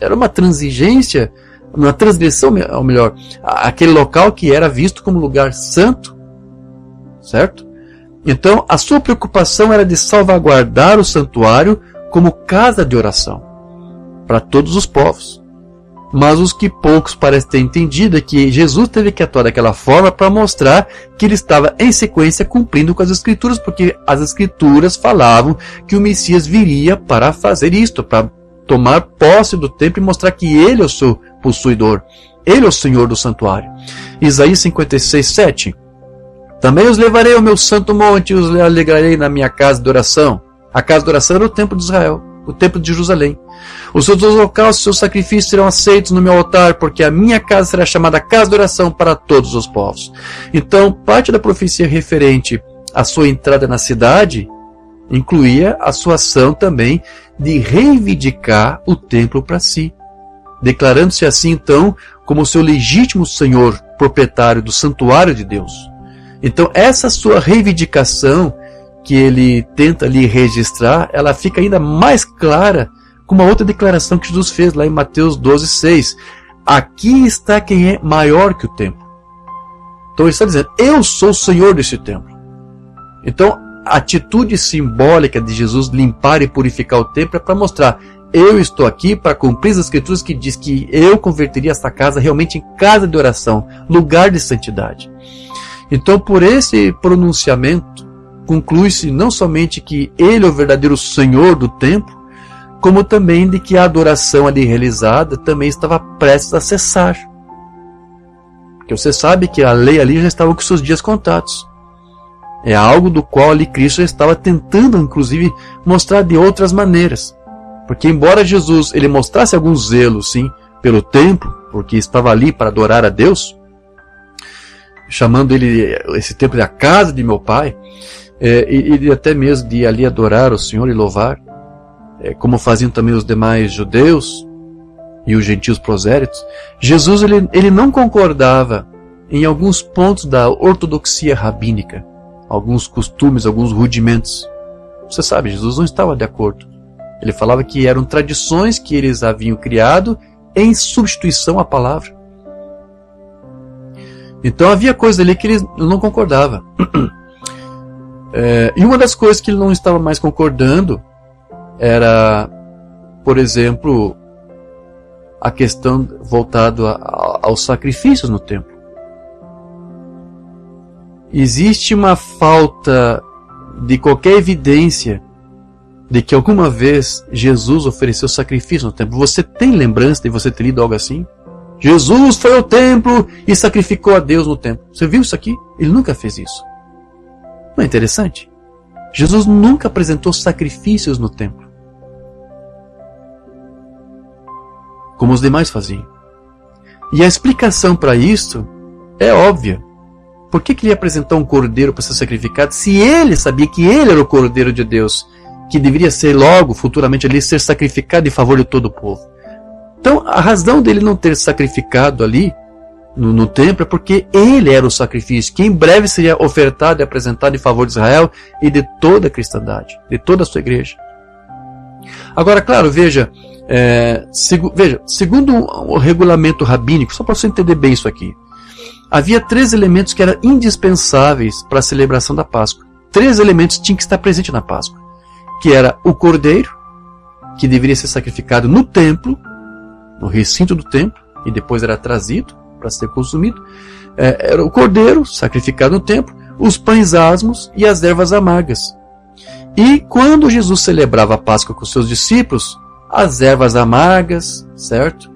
era uma transigência, uma transgressão, ou melhor, aquele local que era visto como lugar santo, certo? Então, a sua preocupação era de salvaguardar o santuário como casa de oração para todos os povos. Mas os que poucos parecem ter entendido é que Jesus teve que atuar daquela forma para mostrar que ele estava em sequência cumprindo com as Escrituras, porque as Escrituras falavam que o Messias viria para fazer isto, para tomar posse do templo e mostrar que ele é o seu possuidor. Ele é o Senhor do santuário. Isaías 56:7. Também os levarei ao meu santo monte e os alegrarei na minha casa de oração. A casa de oração era o templo de Israel, o templo de Jerusalém. Os seus holocaustos, os seus sacrifícios serão aceitos no meu altar, porque a minha casa será chamada casa de oração para todos os povos. Então, parte da profecia referente à sua entrada na cidade incluía a sua ação também de reivindicar o templo para si, declarando-se assim, então, como seu legítimo senhor, proprietário do santuário de Deus. Então, essa sua reivindicação que ele tenta ali registrar, ela fica ainda mais clara com uma outra declaração que Jesus fez lá em Mateus 12:6. Aqui está quem é maior que o templo. Então ele está dizendo, eu sou o Senhor desse templo. Então a atitude simbólica de Jesus limpar e purificar o templo é para mostrar, eu estou aqui para cumprir as escrituras que diz que eu converteria esta casa realmente em casa de oração, lugar de santidade. Então por esse pronunciamento conclui-se não somente que ele é o verdadeiro Senhor do templo, como também de que a adoração ali realizada também estava prestes a cessar. Porque você sabe que a lei ali já estava com seus dias contados. É algo do qual ali Cristo já estava tentando, inclusive, mostrar de outras maneiras. Porque embora Jesus ele mostrasse algum zelo, sim, pelo templo, porque estava ali para adorar a Deus, chamando ele esse templo de a casa de meu Pai, e até mesmo de ali adorar o Senhor e louvar, como faziam também os demais judeus e os gentios prosélitos, Jesus ele não concordava em alguns pontos da ortodoxia rabínica, alguns costumes, alguns rudimentos. Você sabe, Jesus não estava de acordo. Ele falava que eram tradições que eles haviam criado em substituição à palavra. Então havia coisas ali que ele não concordava. E uma das coisas que ele não estava mais concordando era, por exemplo, a questão voltada aos sacrifícios no templo. Existe uma falta de qualquer evidência de que alguma vez Jesus ofereceu sacrifício no templo. Você tem lembrança de você ter lido algo assim? Jesus foi ao templo e sacrificou a Deus no templo. Você viu isso aqui? Ele nunca fez isso. Não é interessante? Jesus nunca apresentou sacrifícios no templo, como os demais faziam. E a explicação para isso é óbvia. Por que ele ia apresentar um cordeiro para ser sacrificado se ele sabia que ele era o cordeiro de Deus, que deveria ser logo, futuramente, ali, ser sacrificado em favor de todo o povo? Então, a razão dele não ter sacrificado ali, no templo, é porque ele era o sacrifício, que em breve seria ofertado e apresentado em favor de Israel e de toda a cristandade, de toda a sua igreja. Agora, claro, veja, segundo o regulamento rabínico, só para você entender bem isso aqui, havia 3 elementos que eram indispensáveis para a celebração da Páscoa. 3 elementos tinham que estar presentes na Páscoa, que era o cordeiro, que deveria ser sacrificado no templo, no recinto do templo, e depois era trazido para ser consumido. Era o cordeiro sacrificado no templo, os pães asmos e as ervas amargas. E quando Jesus celebrava a Páscoa com seus discípulos, as ervas amargas, certo?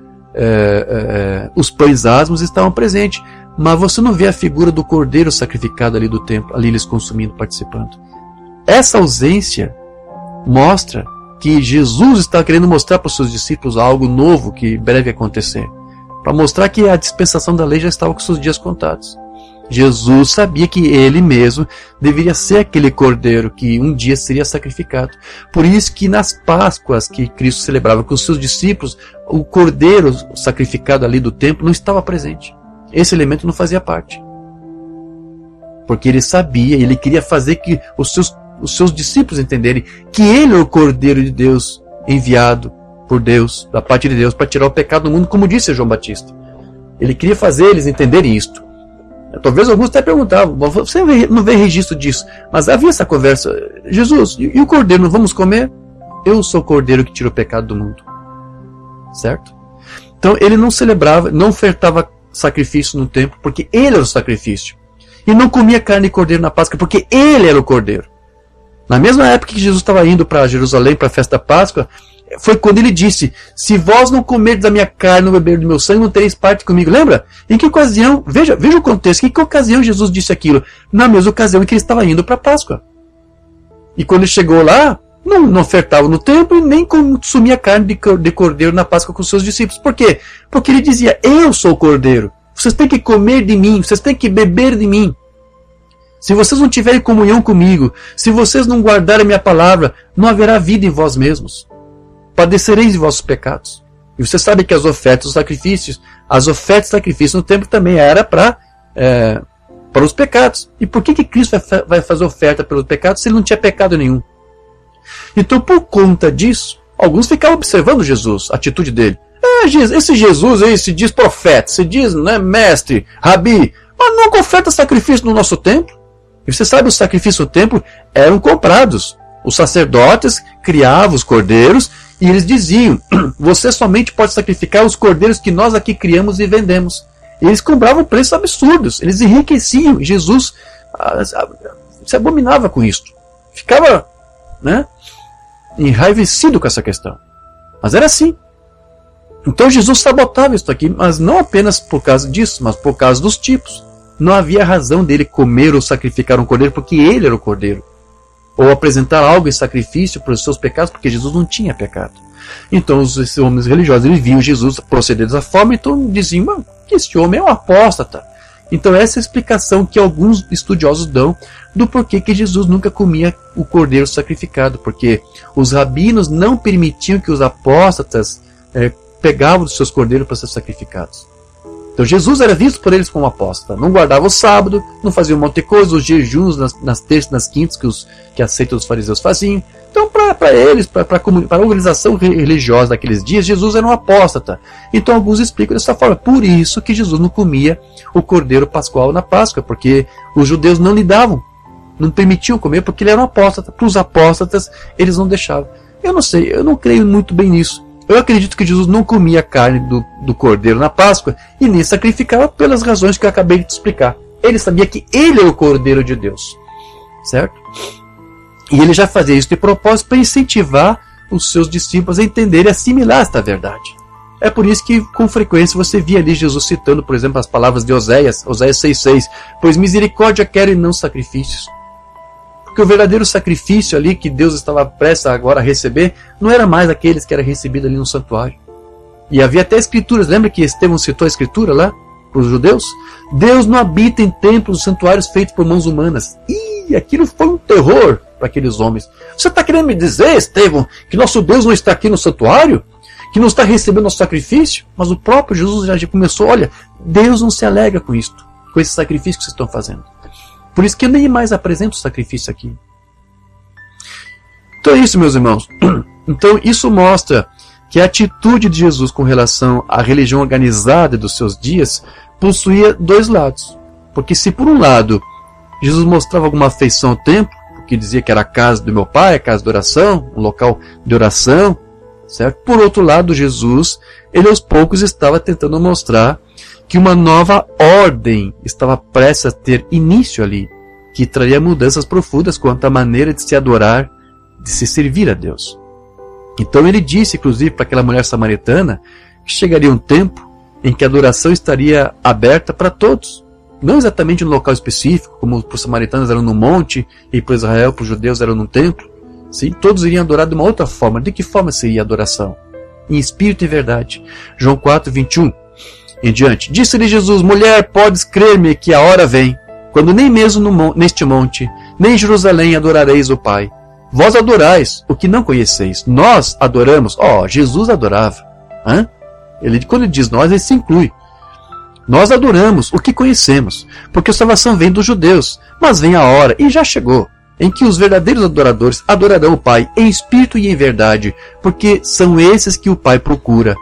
Os pães asmos estavam presentes, mas você não vê a figura do cordeiro sacrificado ali do templo, ali eles consumindo, participando. Essa ausência mostra que Jesus está querendo mostrar para os seus discípulos algo novo que breve acontecer, para mostrar que a dispensação da lei já estava com seus dias contados. Jesus sabia que ele mesmo deveria ser aquele cordeiro que um dia seria sacrificado. Por isso que nas Páscoas que Cristo celebrava com os seus discípulos, o cordeiro sacrificado ali do templo não estava presente. Esse elemento não fazia parte. Porque ele sabia, ele queria fazer que os seus discípulos entenderem que ele é o cordeiro de Deus enviado por Deus, da parte de Deus, para tirar o pecado do mundo, como disse João Batista. Ele queria fazer eles entenderem isto. Talvez alguns até perguntavam, você não vê registro disso, mas havia essa conversa, Jesus, e o cordeiro, não vamos comer? Eu sou o cordeiro que tira o pecado do mundo. Certo? Então ele não celebrava, não ofertava sacrifício no templo, porque ele era o sacrifício. E não comia carne de cordeiro na Páscoa, porque ele era o cordeiro. Na mesma época que Jesus estava indo para Jerusalém para a festa da Páscoa, foi quando ele disse: se vós não comerdes da minha carne ou beber do meu sangue, não tereis parte comigo. Lembra? Em que ocasião, veja o contexto, em que ocasião Jesus disse aquilo? Na mesma ocasião em que ele estava indo para a Páscoa. E quando ele chegou lá, não ofertava no templo e nem consumia carne de cordeiro na Páscoa com seus discípulos. Por quê? Porque ele dizia: eu sou o cordeiro. Vocês têm que comer de mim, vocês têm que beber de mim. Se vocês não tiverem comunhão comigo, se vocês não guardarem a minha palavra, não haverá vida em vós mesmos. Padecereis de vossos pecados. E você sabe que as ofertas, os sacrifícios, no templo também era para os pecados. E por que Cristo vai fazer oferta pelos pecados se ele não tinha pecado nenhum? Então, por conta disso, alguns ficavam observando Jesus, a atitude dele. Esse Jesus aí se diz profeta, se diz mestre, rabi, mas nunca oferta sacrifício no nosso templo. E você sabe, os sacrifícios no templo eram comprados. Os sacerdotes criavam os cordeiros e eles diziam: você somente pode sacrificar os cordeiros que nós aqui criamos e vendemos. E eles cobravam preços absurdos, eles enriqueciam. E Jesus se abominava com isso. Ficava enraivecido com essa questão. Mas era assim. Então Jesus sabotava isso aqui, mas não apenas por causa disso, mas por causa dos tipos. Não havia razão dele comer ou sacrificar um cordeiro porque ele era o cordeiro. Ou apresentar algo em sacrifício para os seus pecados porque Jesus não tinha pecado. Então esses homens religiosos, eles viam Jesus proceder dessa forma, então diziam: que esse homem é um apóstata. Então essa é a explicação que alguns estudiosos dão do porquê que Jesus nunca comia o cordeiro sacrificado. Porque os rabinos não permitiam que os apóstatas pegavam os seus cordeiros para ser sacrificados. Então Jesus era visto por eles como apóstata. Não guardava o sábado, não fazia um monte de coisa, os jejuns nas terças e nas quintas que a seita dos fariseus faziam. Então para eles, para a organização religiosa daqueles dias, Jesus era um apóstata. Então alguns explicam dessa forma. Por isso que Jesus não comia o cordeiro pascual na Páscoa, porque os judeus não lhe davam, não permitiam comer, porque ele era um apóstata. Para os apóstatas, eles não deixavam. Eu não sei, eu não creio muito bem nisso. Eu acredito que Jesus não comia a carne do cordeiro na Páscoa e nem sacrificava pelas razões que eu acabei de te explicar. Ele sabia que ele é o cordeiro de Deus. Certo? E ele já fazia isso de propósito para incentivar os seus discípulos a entenderem e assimilar esta verdade. É por isso que com frequência você via ali Jesus citando, por exemplo, as palavras de Oséias 6,6: pois misericórdia quero e não sacrifícios. Porque o verdadeiro sacrifício ali que Deus estava prestes agora a receber não era mais aqueles que era recebido ali no santuário. E havia até escrituras, lembra que Estevão citou a escritura lá para os judeus? Deus não habita em templos, santuários feitos por mãos humanas. E aquilo foi um terror para aqueles homens. Você está querendo me dizer, Estevão, que nosso Deus não está aqui no santuário? Que não está recebendo nosso sacrifício? Mas o próprio Jesus já começou: olha, Deus não se alegra com isto, com esse sacrifício que vocês estão fazendo. Por isso que eu nem mais apresento o sacrifício aqui. Então é isso, meus irmãos. Então isso mostra que a atitude de Jesus com relação à religião organizada dos seus dias possuía dois lados. Porque se por um lado Jesus mostrava alguma afeição ao templo, porque dizia que era a casa do meu pai, a casa de oração, um local de oração, certo? Por outro lado, Jesus, ele aos poucos estava tentando mostrar que uma nova ordem estava prestes a ter início ali, que traria mudanças profundas quanto à maneira de se adorar, de se servir a Deus. Então ele disse, inclusive, para aquela mulher samaritana, que chegaria um tempo em que a adoração estaria aberta para todos. Não exatamente num local específico, como para os samaritanos eram no monte, e para Israel, para os judeus eram no templo. Sim, todos iriam adorar de uma outra forma. De que forma seria a adoração? Em espírito e verdade. João 4, 21. Em diante. Disse-lhe Jesus: mulher, podes crer-me que a hora vem, quando nem mesmo neste monte, nem em Jerusalém adorareis o Pai. Vós adorais o que não conheceis. Nós adoramos. Jesus adorava. Quando ele diz nós, ele se inclui. Nós adoramos o que conhecemos, porque a salvação vem dos judeus. Mas vem a hora, e já chegou, em que os verdadeiros adoradores adorarão o Pai em espírito e em verdade, porque são esses que o Pai procura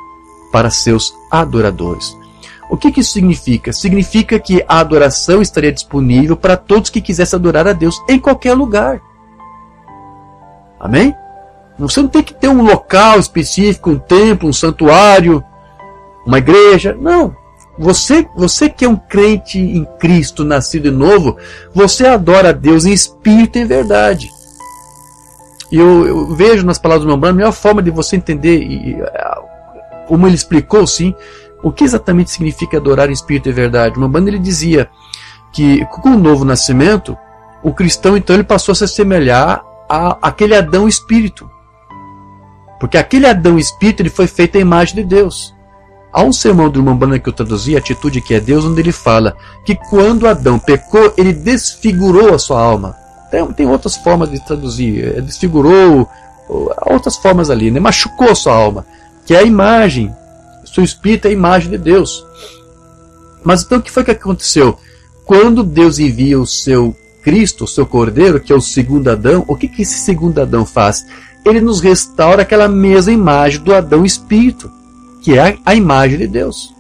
para seus adoradores. O que isso significa? Significa que a adoração estaria disponível para todos que quisessem adorar a Deus em qualquer lugar. Amém? Você não tem que ter um local específico, um templo, um santuário, uma igreja. Não. Você que é um crente em Cristo, nascido de novo, você adora a Deus em espírito e em verdade. E eu vejo nas palavras do Umbanda a melhor forma de você entender, como ele explicou, sim, o que exatamente significa adorar em espírito e verdade. O Umbanda ele dizia que com o novo nascimento, o cristão então ele passou a se assemelhar àquele Adão espírito. Porque aquele Adão espírito ele foi feito à imagem de Deus. Há um sermão do Umbanda que eu traduzi, Atitude que é Deus, onde ele fala que quando Adão pecou, ele desfigurou a sua alma. Tem outras formas de traduzir, desfigurou, outras formas ali, né? Machucou a sua alma, que é a imagem, seu espírito é a imagem de Deus. Mas então o que foi que aconteceu? Quando Deus envia o seu Cristo, o seu Cordeiro, que é o segundo Adão, o que esse segundo Adão faz? Ele nos restaura aquela mesma imagem do Adão espírito, que é a imagem de Deus.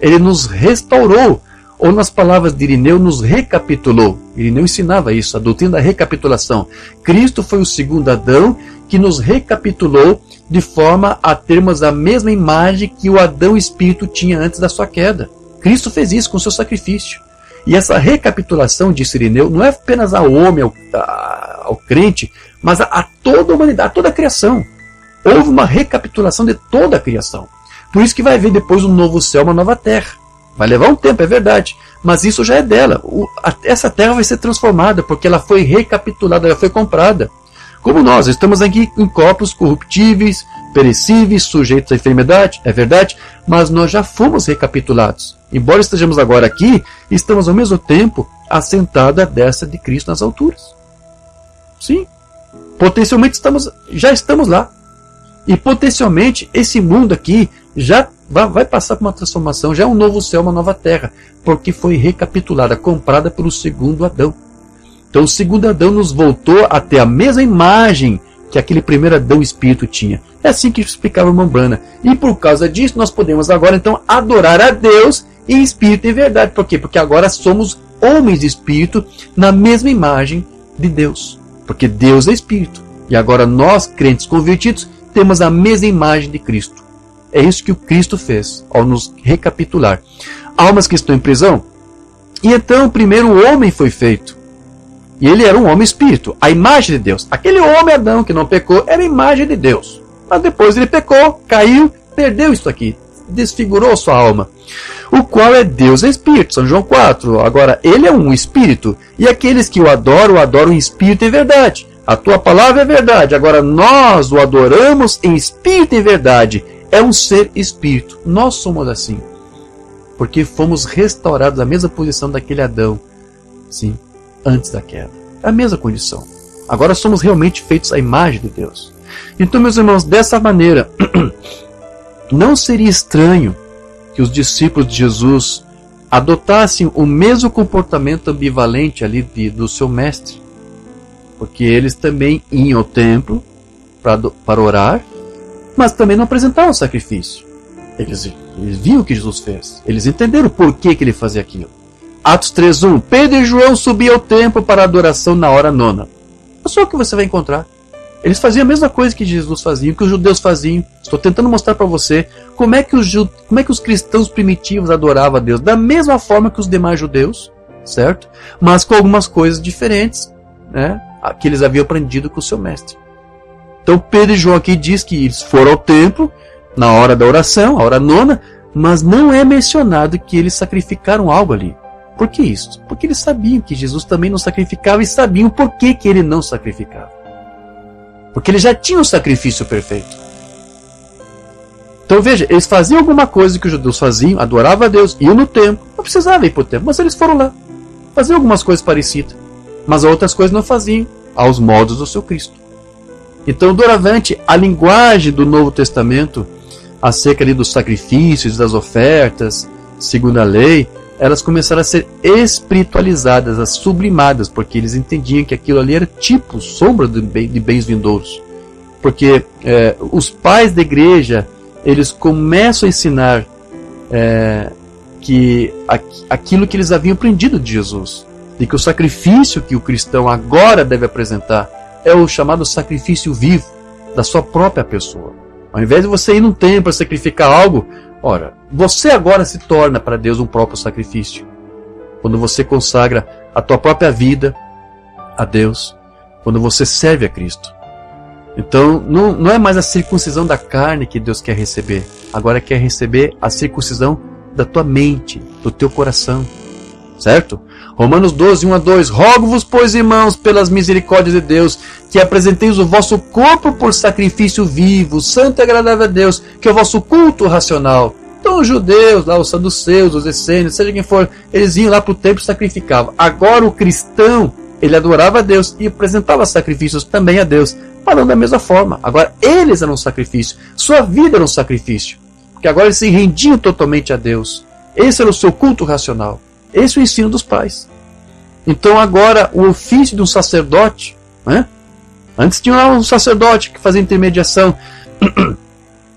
Ele nos restaurou, ou nas palavras de Irineu, nos recapitulou. Irineu ensinava isso, a doutrina da recapitulação. Cristo foi o segundo Adão que nos recapitulou de forma a termos a mesma imagem que o Adão espírito tinha antes da sua queda. Cristo fez isso com o seu sacrifício. E essa recapitulação, disse Irineu, não é apenas ao homem, ao crente, mas a toda a humanidade, a toda a criação. Houve uma recapitulação de toda a criação. Por isso que vai haver depois um novo céu, uma nova terra. Vai levar um tempo, é verdade, mas isso já é dela. Essa terra vai ser transformada, porque ela foi recapitulada, ela foi comprada. Como nós estamos aqui em corpos corruptíveis, perecíveis, sujeitos à enfermidade, é verdade, mas nós já fomos recapitulados. Embora estejamos agora aqui, estamos ao mesmo tempo assentados à destra de Cristo nas alturas. Sim, potencialmente já estamos lá. E potencialmente esse mundo aqui já vai passar por uma transformação, já é um novo céu, uma nova terra, porque foi recapitulada, comprada pelo segundo Adão. Então o segundo Adão nos voltou a ter a mesma imagem que aquele primeiro Adão espírito tinha. É assim que explicava o Umbanda. E por causa disso nós podemos agora então adorar a Deus em espírito e verdade. Por quê? Porque agora somos homens de espírito na mesma imagem de Deus. Porque Deus é espírito. E agora nós, crentes convertidos, temos a mesma imagem de Cristo. É isso que o Cristo fez ao nos recapitular. Almas que estão em prisão. E então primeiro o homem foi feito. E ele era um homem espírito, a imagem de Deus. Aquele homem Adão que não pecou era a imagem de Deus. Mas depois ele pecou, caiu, perdeu isso aqui. Desfigurou sua alma. O qual é Deus é espírito. São João 4. Agora, ele é um espírito. E aqueles que o adoram em espírito e verdade. A tua palavra é verdade. Agora nós o adoramos em espírito e verdade. É um ser espírito. Nós somos assim. Porque fomos restaurados à mesma posição daquele Adão. Sim, antes da queda. É a mesma condição. Agora somos realmente feitos à imagem de Deus. Então, meus irmãos, dessa maneira, não seria estranho que os discípulos de Jesus adotassem o mesmo comportamento ambivalente ali do seu mestre. Porque eles também iam ao templo para orar, mas também não apresentavam sacrifício. Eles viam o que Jesus fez. Eles entenderam por que ele fazia aquilo. Atos 3:1. Pedro e João subiam ao templo para a adoração na hora 9. É só o que você vai encontrar. Eles faziam a mesma coisa que Jesus fazia, que os judeus faziam. Estou tentando mostrar para você como é que os cristãos primitivos adoravam a Deus. Da mesma forma que os demais judeus, certo? Mas com algumas coisas diferentes, né? Que eles haviam aprendido com o seu mestre. Então Pedro e João aqui diz que eles foram ao templo na hora da oração, a hora 9, mas não é mencionado que eles sacrificaram algo ali. Por que isso? Porque eles sabiam que Jesus também não sacrificava e sabiam por que ele não sacrificava. Porque ele já tinha o sacrifício perfeito. Então veja, eles faziam alguma coisa que os judeus faziam, adoravam a Deus, iam no templo, não precisava ir para o templo, mas eles foram lá. Faziam algumas coisas parecidas, mas outras coisas não faziam, aos modos do seu Cristo. Então, doravante, a linguagem do Novo Testamento, acerca ali dos sacrifícios, das ofertas, segundo a lei, elas começaram a ser espiritualizadas, sublimadas, porque eles entendiam que aquilo ali era tipo, sombra de bens vindouros. Porque os pais da igreja, eles começam a ensinar que aquilo que eles haviam aprendido de Jesus, de que o sacrifício que o cristão agora deve apresentar é o chamado sacrifício vivo da sua própria pessoa. Ao invés de você ir num templo para sacrificar algo, ora, você agora se torna para Deus um próprio sacrifício. Quando você consagra a tua própria vida a Deus, quando você serve a Cristo. Então, não é mais a circuncisão da carne que Deus quer receber. Agora quer receber a circuncisão da tua mente, do teu coração. Certo? Romanos 12, 1-2. Rogo-vos, pois, irmãos, pelas misericórdias de Deus, que apresenteis o vosso corpo por sacrifício vivo, santo e agradável a Deus, que é o vosso culto racional. Então os judeus, lá, os saduceus, os essênios, seja quem for, eles iam lá para o templo e sacrificavam. Agora o cristão, ele adorava a Deus e apresentava sacrifícios também a Deus, falando da mesma forma. Agora eles eram um sacrifício, sua vida era um sacrifício, porque agora eles se rendiam totalmente a Deus. Esse era o seu culto racional. Esse é o ensino dos pais. Então agora o ofício de um sacerdote, né? Antes tinha lá um sacerdote que fazia intermediação.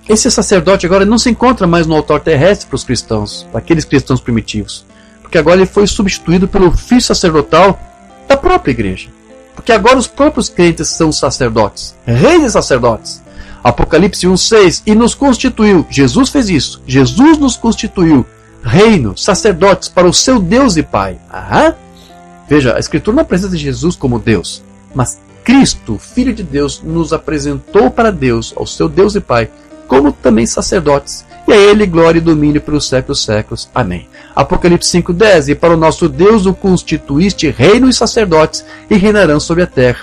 Esse sacerdote agora não se encontra mais no altar terrestre para os cristãos, para aqueles cristãos primitivos. Porque agora ele foi substituído pelo ofício sacerdotal da própria igreja. Porque agora os próprios crentes são sacerdotes, reis e sacerdotes. Apocalipse 1,6. E nos constituiu, Jesus fez isso, Jesus nos constituiu reino, sacerdotes para o seu Deus e Pai. Aham. Veja, a Escritura não apresenta Jesus como Deus, mas Cristo, Filho de Deus, nos apresentou para Deus, ao seu Deus e Pai, como também sacerdotes. E a Ele glória e domínio pelos séculos dos séculos. Amém. Apocalipse 5,10. E para o nosso Deus o constituíste reino e sacerdotes, e reinarão sobre a terra.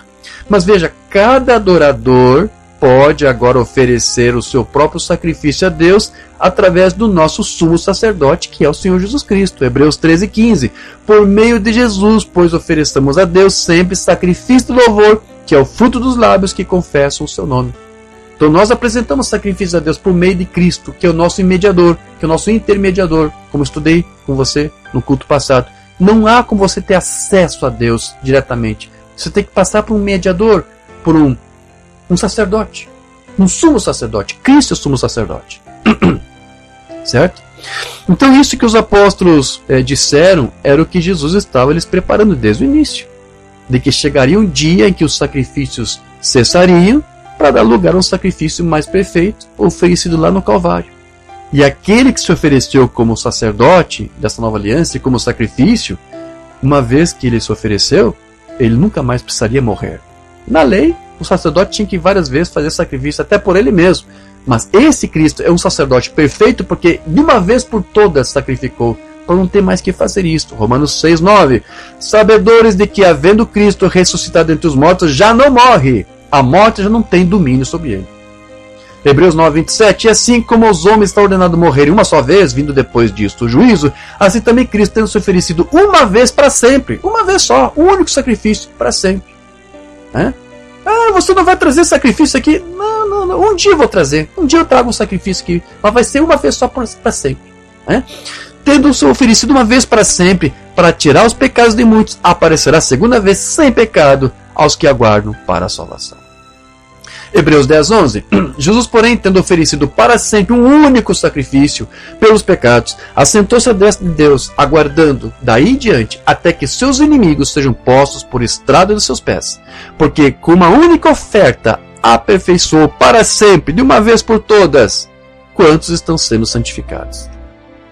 Mas veja, cada adorador pode agora oferecer o seu próprio sacrifício a Deus através do nosso sumo sacerdote, que é o Senhor Jesus Cristo. Hebreus 13,15. Por meio de Jesus, pois ofereçamos a Deus sempre sacrifício de louvor, que é o fruto dos lábios que confessam o seu nome. Então nós apresentamos sacrifício a Deus por meio de Cristo, que é o nosso mediador, que é o nosso intermediador, como eu estudei com você no culto passado. Não há como você ter acesso a Deus diretamente. Você tem que passar por um mediador, por um sacerdote, um sumo sacerdote. Cristo é o sumo sacerdote. Certo? Então isso que os apóstolos disseram era o que Jesus estava lhes preparando desde o início. De que chegaria um dia em que os sacrifícios cessariam para dar lugar a um sacrifício mais perfeito oferecido lá no Calvário. E aquele que se ofereceu como sacerdote dessa nova aliança e como sacrifício, uma vez que ele se ofereceu, ele nunca mais precisaria morrer. Na lei, o sacerdote tinha que várias vezes fazer sacrifício até por ele mesmo. Mas esse Cristo é um sacerdote perfeito porque de uma vez por todas sacrificou, para não ter mais que fazer isto. Romanos 6,9. Sabedores de que, havendo Cristo ressuscitado entre os mortos, já não morre. A morte já não tem domínio sobre ele. Hebreus 9,27. E assim como os homens estão ordenados a morrerem uma só vez, vindo depois disto o juízo, assim também Cristo tendo se oferecido uma vez para sempre. Uma vez só. Um único sacrifício para sempre. Ah, você não vai trazer sacrifício aqui? Não. Um dia eu vou trazer. Um dia eu trago um sacrifício aqui. Mas vai ser uma vez só para sempre. Tendo se oferecido uma vez para sempre, para tirar os pecados de muitos, aparecerá a segunda vez sem pecado aos que aguardam para a salvação. Hebreus 10:11. Jesus, porém, tendo oferecido para sempre um único sacrifício pelos pecados, assentou-se à destra de Deus, aguardando daí em diante até que seus inimigos sejam postos por estrado de seus pés. Porque com uma única oferta aperfeiçoou para sempre, de uma vez por todas, quantos estão sendo santificados.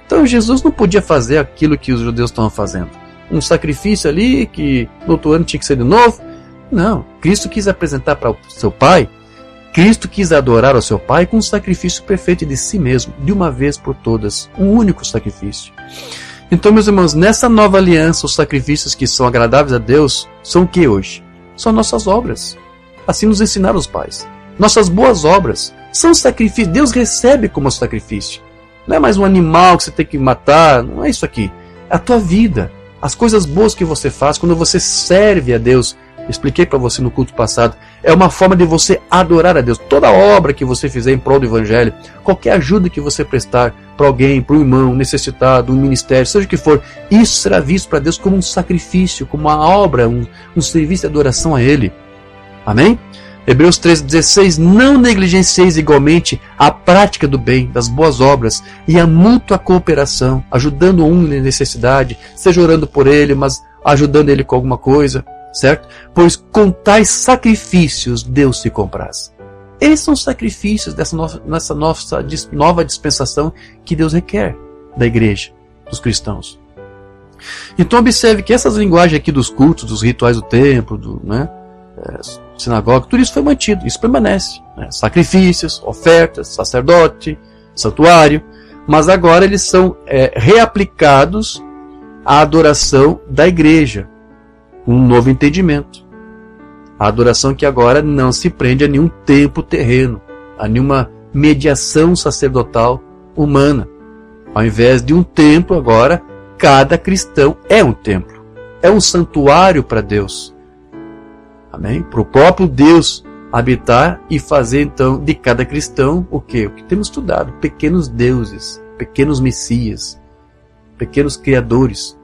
Então Jesus não podia fazer aquilo que os judeus estavam fazendo. Um sacrifício ali que no outro ano tinha que ser de novo. Não, Cristo quis apresentar para o seu Pai. Cristo quis adorar ao seu Pai com um sacrifício perfeito de si mesmo, de uma vez por todas, um único sacrifício. Então, meus irmãos, nessa nova aliança, os sacrifícios que são agradáveis a Deus são o que hoje? São nossas obras. Assim nos ensinaram os pais. Nossas boas obras são sacrifício. Deus recebe como sacrifício. Não é mais um animal que você tem que matar, não é isso aqui. É a tua vida, as coisas boas que você faz quando você serve a Deus. Expliquei para você no culto passado. É uma forma de você adorar a Deus. Toda obra que você fizer em prol do Evangelho, qualquer ajuda que você prestar para alguém, para um irmão necessitado, um ministério, seja o que for, isso será visto para Deus como um sacrifício, como uma obra, um serviço de adoração a Ele. Amém? Hebreus 13:16. Não negligencieis igualmente a prática do bem, das boas obras e a mútua cooperação, ajudando um em necessidade, seja orando por ele, mas ajudando ele com alguma coisa. Certo? Pois com tais sacrifícios Deus se compraz. Esses são os sacrifícios dessa nova dispensação que Deus requer da igreja, dos cristãos. Então observe que essas linguagens aqui dos cultos, dos rituais do templo, sinagoga, tudo isso foi mantido, isso permanece. Né? Sacrifícios, ofertas, sacerdote, santuário, mas agora eles são reaplicados à adoração da igreja, um novo entendimento. A adoração que agora não se prende a nenhum templo terreno, a nenhuma mediação sacerdotal humana. Ao invés de um templo, agora, cada cristão é um templo. É um santuário para Deus. Amém? Para o próprio Deus habitar e fazer, então, de cada cristão, o quê? O que temos estudado. Pequenos deuses, pequenos messias, pequenos criadores.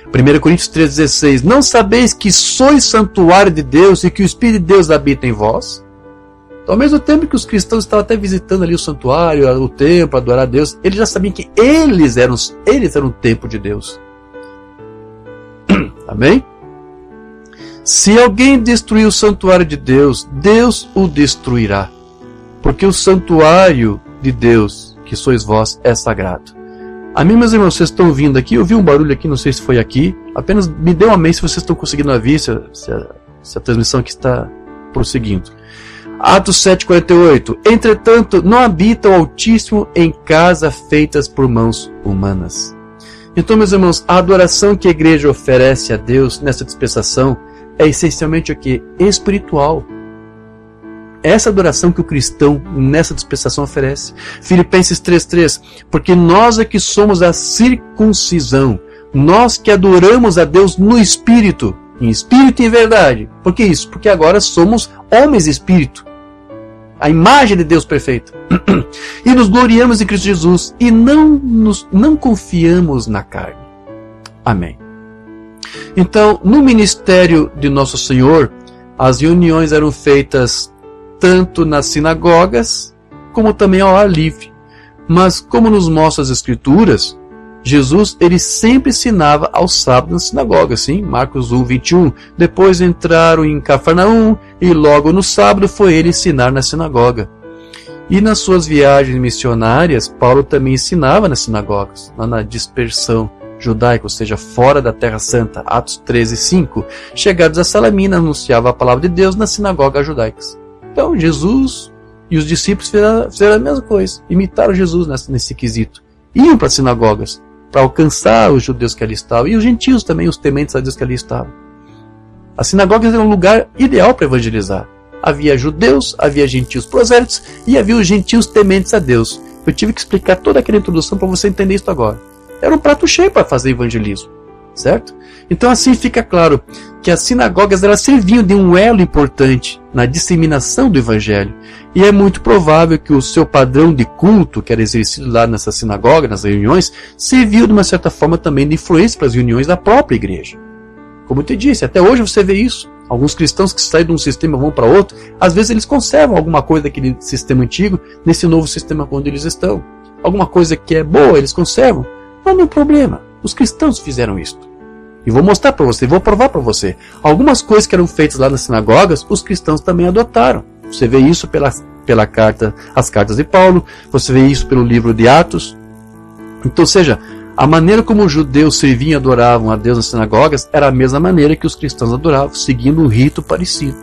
1 Coríntios 3,16. Não sabeis que sois santuário de Deus e que o Espírito de Deus habita em vós? Então, ao mesmo tempo que os cristãos estavam até visitando ali o santuário, o templo, adorar a Deus, eles já sabiam que eles eram o templo de Deus. Amém? Se alguém destruir o santuário de Deus, Deus o destruirá. Porque o santuário de Deus, que sois vós, é sagrado. A mim, meus irmãos, vocês estão vindo aqui, eu vi um barulho aqui, não sei se foi aqui. Apenas me dê um amém se vocês estão conseguindo ouvir, se a transmissão aqui está prosseguindo. Atos 7,48. Entretanto, não habita o Altíssimo em casa feitas por mãos humanas. Então, meus irmãos, a adoração que a igreja oferece a Deus nessa dispensação é essencialmente o que? Espiritual. Essa adoração que o cristão nessa dispensação oferece. Filipenses 3,3. Porque nós é que somos a circuncisão, nós que adoramos a Deus no Espírito, em espírito e em verdade. Por que isso? Porque agora somos homens de espírito, a imagem de Deus perfeita. E nos gloriamos em Cristo Jesus e não confiamos na carne. Amém. Então, no ministério de Nosso Senhor, as reuniões eram feitas tanto nas sinagogas, como também ao ar livre. Mas, como nos mostra as Escrituras, Jesus ele sempre ensinava aos sábados na sinagoga, sim, Marcos 1:21. Depois entraram em Cafarnaum e logo no sábado foi ele ensinar na sinagoga. E nas suas viagens missionárias, Paulo também ensinava nas sinagogas, lá na dispersão judaica, ou seja, fora da Terra Santa, Atos 13:5. Chegados a Salamina, anunciava a palavra de Deus nas sinagogas judaicas. Então, Jesus e os discípulos fizeram a mesma coisa, imitaram Jesus nesse quesito. Iam para as sinagogas, para alcançar os judeus que ali estavam, e os gentios também, os tementes a Deus que ali estavam. As sinagogas eram um lugar ideal para evangelizar. Havia judeus, havia gentios prosélitos, e havia os gentios tementes a Deus. Eu tive que explicar toda aquela introdução para você entender isso agora. Era um prato cheio para fazer evangelismo, certo? Então assim fica claro que as sinagogas elas serviam de um elo importante na disseminação do evangelho. E é muito provável que o seu padrão de culto, que era exercido lá nessa sinagoga, nas reuniões, serviu de uma certa forma também de influência para as reuniões da própria igreja. Como eu te disse, até hoje você vê isso. Alguns cristãos que saem de um sistema e vão para outro, às vezes eles conservam alguma coisa daquele sistema antigo nesse novo sistema onde eles estão. Alguma coisa que é boa, eles conservam. Não há nenhum problema. Os cristãos fizeram isso. E vou mostrar para você, vou provar para você. Algumas coisas que eram feitas lá nas sinagogas, os cristãos também adotaram. Você vê isso pela carta, as cartas de Paulo, você vê isso pelo livro de Atos. Então, ou seja, a maneira como os judeus serviam e adoravam a Deus nas sinagogas era a mesma maneira que os cristãos adoravam, seguindo um rito parecido.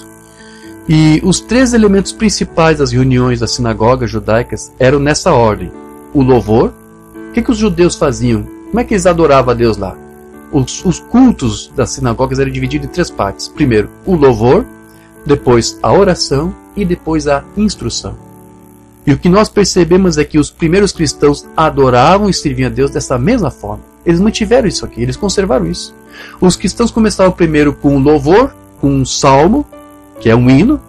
E os três elementos principais das reuniões das sinagogas judaicas eram nessa ordem. O louvor. O que os judeus faziam? Como é que eles adoravam a Deus lá? Os cultos das sinagogas eram divididos em três partes. Primeiro, o louvor, depois a oração e depois a instrução. E o que nós percebemos é que os primeiros cristãos adoravam e serviam a Deus dessa mesma forma. Eles mantiveram isso aqui, eles conservaram isso. Os cristãos começavam primeiro com o louvor, com um salmo, que é um hino,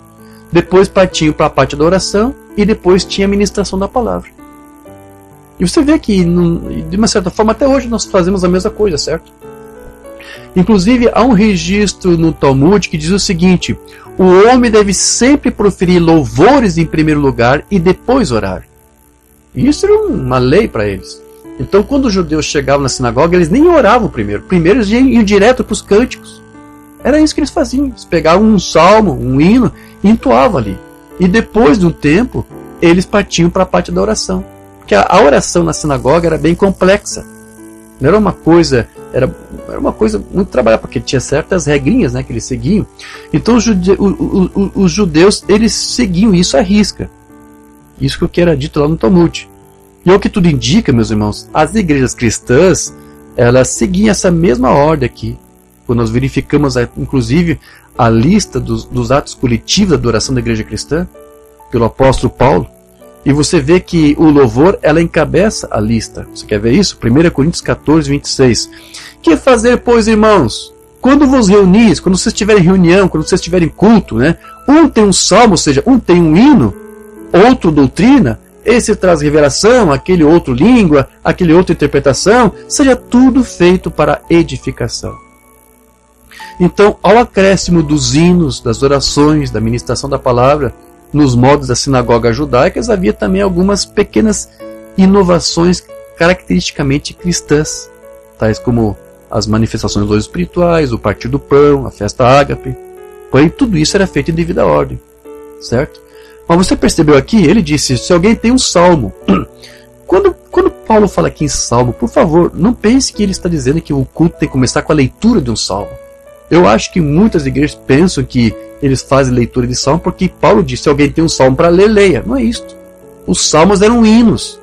depois partiam para a parte da oração e depois tinha a ministração da palavra. E você vê que, de uma certa forma, até hoje nós fazemos a mesma coisa, certo? Inclusive, há um registro no Talmud que diz o seguinte: o homem deve sempre proferir louvores em primeiro lugar e depois orar. E isso era uma lei para eles. Então, quando os judeus chegavam na sinagoga, eles nem oravam primeiro. Primeiro eles iam direto para os cânticos. Era isso que eles faziam. Eles pegavam um salmo, um hino e entoavam ali. E depois de um tempo, eles partiam para a parte da oração. Porque a oração na sinagoga era bem complexa. Não era uma coisa era uma coisa muito trabalhada, porque tinha certas regrinhas, né, que eles seguiam. Então os judeus, eles seguiam isso à risca. Isso que era dito lá no Talmud. E o que tudo indica, meus irmãos, as igrejas cristãs, elas seguiam essa mesma ordem aqui. Quando nós verificamos, inclusive, a lista dos atos coletivos da adoração da igreja cristã, pelo apóstolo Paulo, e você vê que o louvor, ela encabeça a lista. Você quer ver isso? 1 Coríntios 14, 26. Que fazer, pois, irmãos? Quando vos reunis, quando vocês estiverem em reunião, quando vocês estiverem em culto, né? Um tem um salmo, ou seja, um tem um hino, outro doutrina, esse traz revelação, aquele outro língua, aquele outro interpretação, seja tudo feito para edificação. Então, ao acréscimo dos hinos, das orações, da ministração da palavra, nos modos das sinagogas judaicas, havia também algumas pequenas inovações caracteristicamente cristãs, tais como as manifestações dos dons espirituais, o partir do pão, a festa ágape. Porém, tudo isso era feito em devida ordem, certo? Mas você percebeu aqui, ele disse, se alguém tem um salmo. Quando Paulo fala aqui em salmo, por favor, não pense que ele está dizendo que o culto tem que começar com a leitura de um salmo. Eu acho que muitas igrejas pensam que eles fazem leitura de salmo porque Paulo disse, se alguém tem um salmo para ler, leia. Não é isto. Os salmos eram hinos.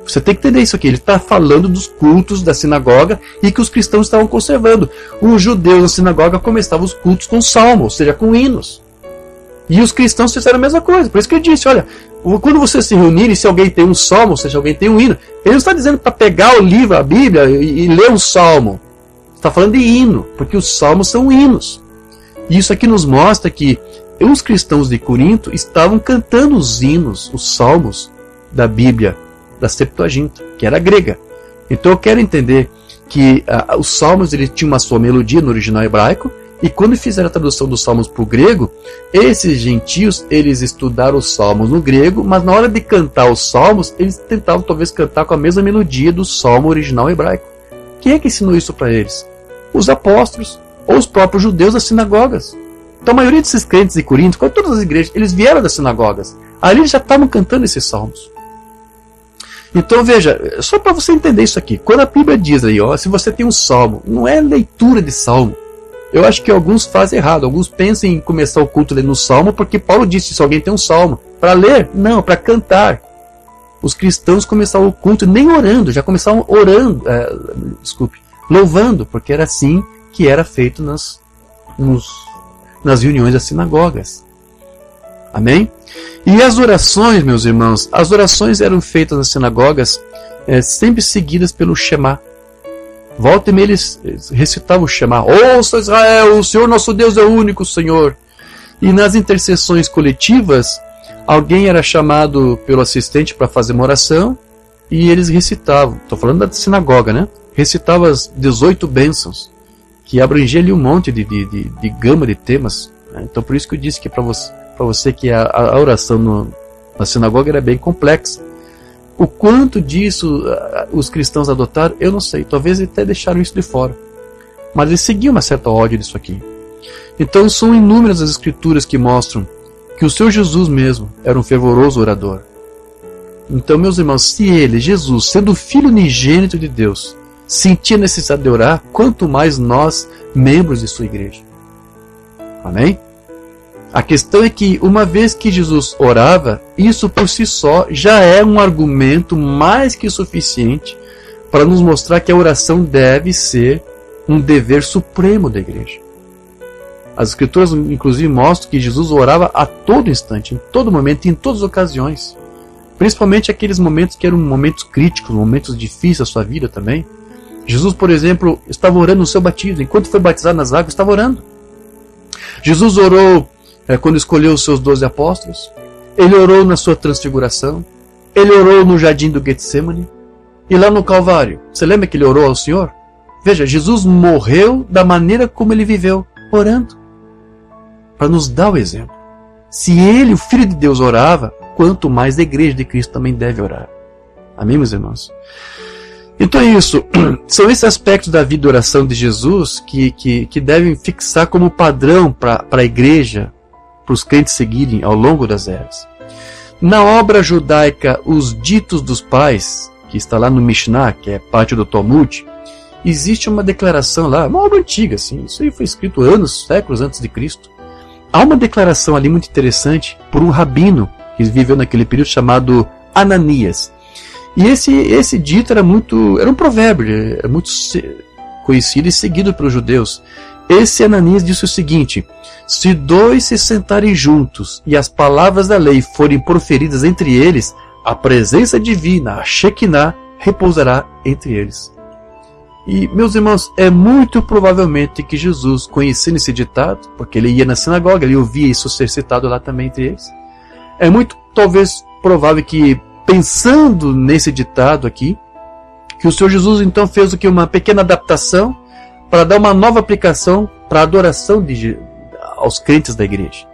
Você tem que entender isso aqui. Ele está falando dos cultos da sinagoga e que os cristãos estavam conservando. Os judeus na sinagoga começavam os cultos com salmos, ou seja, com hinos. E os cristãos fizeram a mesma coisa. Por isso que ele disse, olha, quando vocês se reunirem, se alguém tem um salmo, ou seja, alguém tem um hino, ele não está dizendo para pegar o livro, a Bíblia, e ler um salmo. Está falando de hino, porque os salmos são hinos. E isso aqui nos mostra que os cristãos de Corinto estavam cantando os hinos, os salmos da Bíblia, da Septuaginta, que era grega. Então eu quero entender que os salmos eles tinham uma sua melodia no original hebraico, e quando fizeram a tradução dos salmos para o grego, esses gentios eles estudaram os salmos no grego, mas na hora de cantar os salmos, eles tentavam talvez cantar com a mesma melodia do salmo original hebraico. Quem é que ensinou isso para eles? Os apóstolos ou os próprios judeus das sinagogas. Então a maioria desses crentes de Corinto, como todas as igrejas, eles vieram das sinagogas. Ali eles já estavam cantando esses salmos. Então veja, só para você entender isso aqui, quando a Bíblia diz aí, ó, se você tem um salmo, não é leitura de salmo. Eu acho que alguns fazem errado, alguns pensam em começar o culto lendo um salmo, porque Paulo disse, se alguém tem um salmo, para ler? Não, para cantar. Os cristãos começavam o culto nem orando, já começavam orando, louvando, porque era assim que era feito nas reuniões das sinagogas. Amém? E as orações, meus irmãos, as orações eram feitas nas sinagogas sempre seguidas pelo Shema. Volta e meia eles recitavam o Shema. Ouça Israel, o Senhor nosso Deus é o único Senhor. E nas intercessões coletivas, alguém era chamado pelo assistente para fazer uma oração e eles recitavam. Estou falando da sinagoga, né? Recitava as 18 bênçãos, que abrangia ali um monte de gama de temas. Né? Então por isso que eu disse que para você que a oração na sinagoga era bem complexa. O quanto disso os cristãos adotaram, eu não sei. Talvez até deixaram isso de fora. Mas eles seguiam uma certa ordem disso aqui. Então são inúmeras as escrituras que mostram que o Senhor Jesus mesmo era um fervoroso orador. Então, meus irmãos, se ele, Jesus, sendo o Filho unigênito de Deus, sentia necessidade de orar, quanto mais nós, membros de sua igreja. Amém? A questão é que, uma vez que Jesus orava, isso por si só já é um argumento mais que suficiente para nos mostrar que a oração deve ser um dever supremo da igreja. As escrituras, inclusive, mostram que Jesus orava a todo instante, em todo momento e em todas as ocasiões. Principalmente aqueles momentos que eram momentos críticos, momentos difíceis da sua vida também. Jesus, por exemplo, estava orando no seu batismo. Enquanto foi batizado nas águas, estava orando. Jesus orou quando escolheu os seus 12 apóstolos. Ele orou na sua transfiguração. Ele orou no jardim do Getsemane. E lá no Calvário, você lembra que ele orou ao Senhor? Veja, Jesus morreu da maneira como ele viveu, orando. Para nos dar o exemplo. Se ele, o Filho de Deus, orava, quanto mais a igreja de Cristo também deve orar. Amém, meus irmãos? Então é isso. São esses aspectos da vida de oração de Jesus que devem fixar como padrão para a igreja, para os crentes seguirem ao longo das eras. Na obra judaica Os Ditos dos Pais, que está lá no Mishnah, que é parte do Talmud, existe uma declaração lá, uma obra antiga, assim, isso aí foi escrito anos, séculos antes de Cristo. Há uma declaração ali muito interessante por um rabino que viveu naquele período chamado Ananias. E esse dito era um provérbio, era muito conhecido e seguido pelos judeus. Esse Ananias disse o seguinte: se dois se sentarem juntos e as palavras da lei forem proferidas entre eles, a presença divina, a Shekinah, repousará entre eles. E, meus irmãos, é muito provavelmente que Jesus, conhecendo esse ditado, porque ele ia na sinagoga, ele ouvia isso ser citado lá também entre eles, é muito, talvez, provável que, pensando nesse ditado aqui, que o Senhor Jesus então fez o que? Uma pequena adaptação para dar uma nova aplicação para a adoração aos crentes da igreja.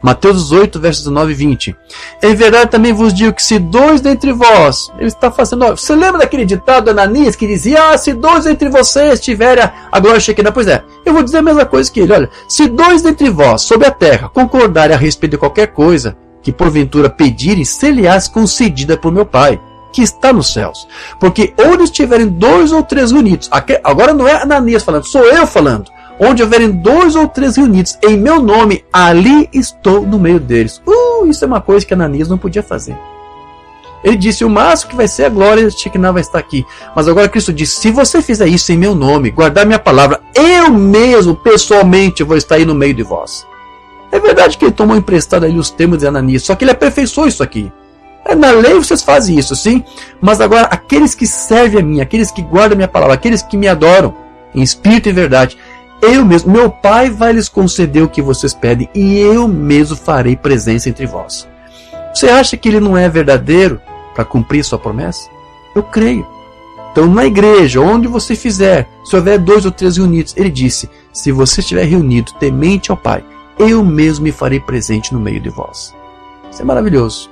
Mateus 18, versos 19 e 20. Em verdade também vos digo que se dois dentre vós, ele está fazendo, você lembra daquele ditado de Ananias que dizia, se dois dentre vocês tiverem a glória Shekinah? Pois é, eu vou dizer a mesma coisa que ele, olha, se dois dentre vós, sobre a terra, concordarem a respeito de qualquer coisa, que porventura pedirem, ser-lhe-ás concedida por meu Pai, que está nos céus. Porque onde estiverem 2 ou 3 reunidos, agora não é Ananias falando, sou eu falando, onde houverem 2 ou 3 reunidos em meu nome, ali estou no meio deles. Isso é uma coisa que Ananias não podia fazer. Ele disse, o máximo que vai ser a glória de Shekinah vai estar aqui. Mas agora Cristo disse, se você fizer isso em meu nome, guardar minha palavra, eu mesmo, pessoalmente, vou estar aí no meio de vós. É verdade que ele tomou emprestado ali os termos de Ananias, só que ele aperfeiçoou isso aqui. Na lei vocês fazem isso, sim, mas agora aqueles que servem a mim, aqueles que guardam a minha palavra, aqueles que me adoram, em espírito e verdade, eu mesmo, meu Pai vai lhes conceder o que vocês pedem e eu mesmo farei presença entre vós. Você acha que ele não é verdadeiro para cumprir sua promessa? Eu creio. Então na igreja, onde você fizer, se houver 2 ou 3 reunidos, ele disse, se você estiver reunido temente ao Pai, eu mesmo me farei presente no meio de vós. Isso é maravilhoso.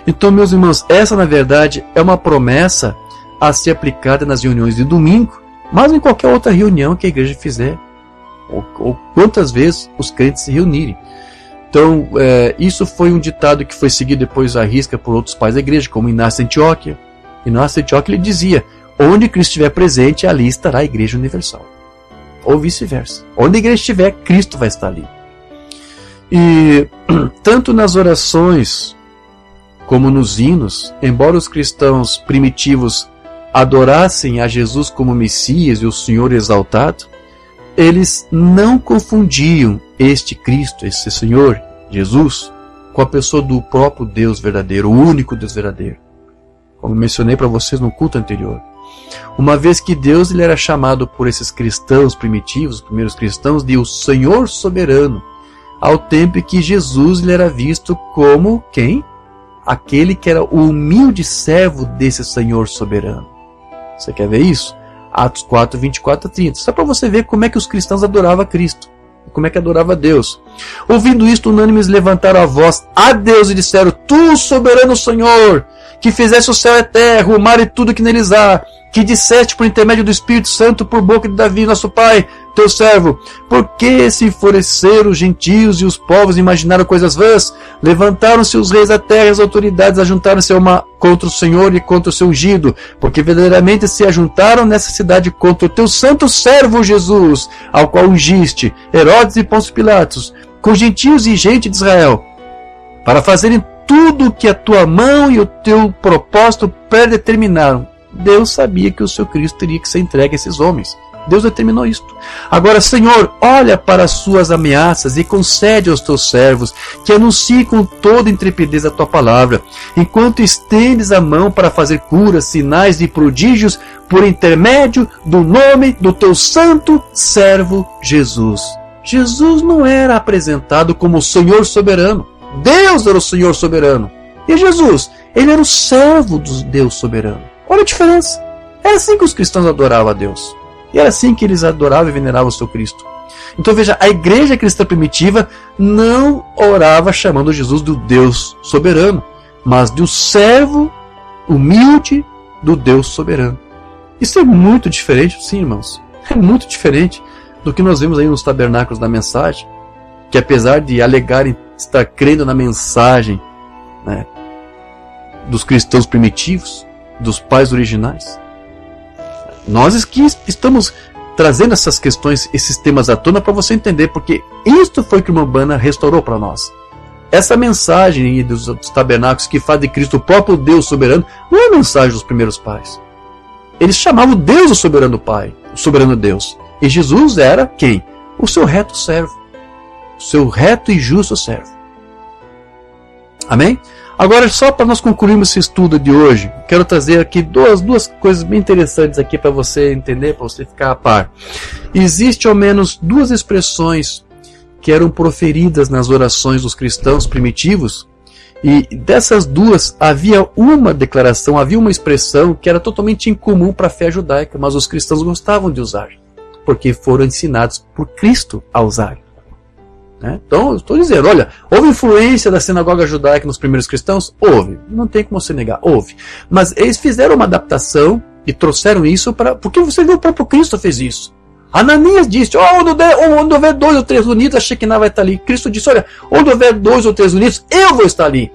Então, meus irmãos, essa na verdade é uma promessa a ser aplicada nas reuniões de domingo, mas em qualquer outra reunião que a igreja fizer, ou quantas vezes os crentes se reunirem. Então, isso foi um ditado que foi seguido depois à risca por outros pais da igreja, como Inácio de Antioquia. Inácio de Antioquia ele dizia, onde Cristo estiver presente, ali estará a igreja universal. Ou vice-versa. Onde a igreja estiver, Cristo vai estar ali. E tanto nas orações como nos hinos, embora os cristãos primitivos adorassem a Jesus como Messias e o Senhor exaltado, eles não confundiam este Cristo, esse Senhor, Jesus, com a pessoa do próprio Deus verdadeiro, o único Deus verdadeiro. Como mencionei para vocês no culto anterior. Uma vez que Deus ele era chamado por esses cristãos primitivos, os primeiros cristãos, de o Senhor soberano, ao tempo em que Jesus ele era visto como quem? Aquele que era o humilde servo desse Senhor soberano. Você quer ver isso? Atos 4, 24 a 30. Só para você ver como é que os cristãos adoravam a Cristo. Como é que adorava a Deus. Ouvindo isto, unânimes levantaram a voz a Deus e disseram, Tu, soberano Senhor, que fizeste o céu e a terra, o mar e tudo que neles há, que disseste por intermédio do Espírito Santo por boca de Davi, nosso pai, teu servo, porque se enfureceram os gentios e os povos imaginaram coisas vãs, levantaram-se os reis da terra e as autoridades ajuntaram-se contra o Senhor e contra o seu ungido, porque verdadeiramente se ajuntaram nessa cidade contra o teu santo servo Jesus, ao qual ungiste, Herodes e Pôncio Pilatos, com gentios e gente de Israel, para fazerem tudo o que a tua mão e o teu propósito predeterminaram. Deus sabia que o seu Cristo teria que ser entregue a esses homens. Deus determinou isto. Agora, Senhor, olha para as suas ameaças e concede aos teus servos que anunciem com toda intrepidez a tua palavra, enquanto estendes a mão para fazer curas, sinais e prodígios por intermédio do nome do teu santo servo Jesus. Jesus não era apresentado como o Senhor soberano. Deus era o Senhor soberano. E Jesus, ele era o servo do Deus soberano. Olha a diferença. Era assim que os cristãos adoravam a Deus. E era assim que eles adoravam e veneravam o seu Cristo. Então veja, a igreja cristã primitiva não orava chamando Jesus do Deus soberano, mas do servo humilde do Deus soberano. Isso é muito diferente, sim, irmãos. É muito diferente do que nós vemos aí nos tabernáculos da mensagem, que apesar de alegarem estar crendo na mensagem, né, dos cristãos primitivos, dos pais originais, Nós que estamos trazendo essas questões, esses temas à tona para você entender, porque isto foi que o Umbanda restaurou para nós. Essa mensagem dos tabernáculos que faz de Cristo o próprio Deus soberano, não é a mensagem dos primeiros pais. Eles chamavam Deus o soberano Pai, o soberano Deus. E Jesus era quem? O seu reto servo. O seu reto e justo servo. Amém? Agora, só para nós concluirmos esse estudo de hoje, quero trazer aqui duas coisas bem interessantes aqui para você entender, para você ficar a par. Existe ao menos duas expressões que eram proferidas nas orações dos cristãos primitivos, e dessas duas havia uma declaração, havia uma expressão que era totalmente incomum para a fé judaica, mas os cristãos gostavam de usar, porque foram ensinados por Cristo a usar. Então, eu estou dizendo, olha, houve influência da sinagoga judaica nos primeiros cristãos? Houve, não tem como você negar, houve. Mas eles fizeram uma adaptação e trouxeram isso para... Porque você viu, o próprio Cristo fez isso. Ananias disse, onde houver 2 ou 3 unidos, a Shekinah vai estar ali. Cristo disse, olha, onde houver 2 ou 3 unidos, eu vou estar ali.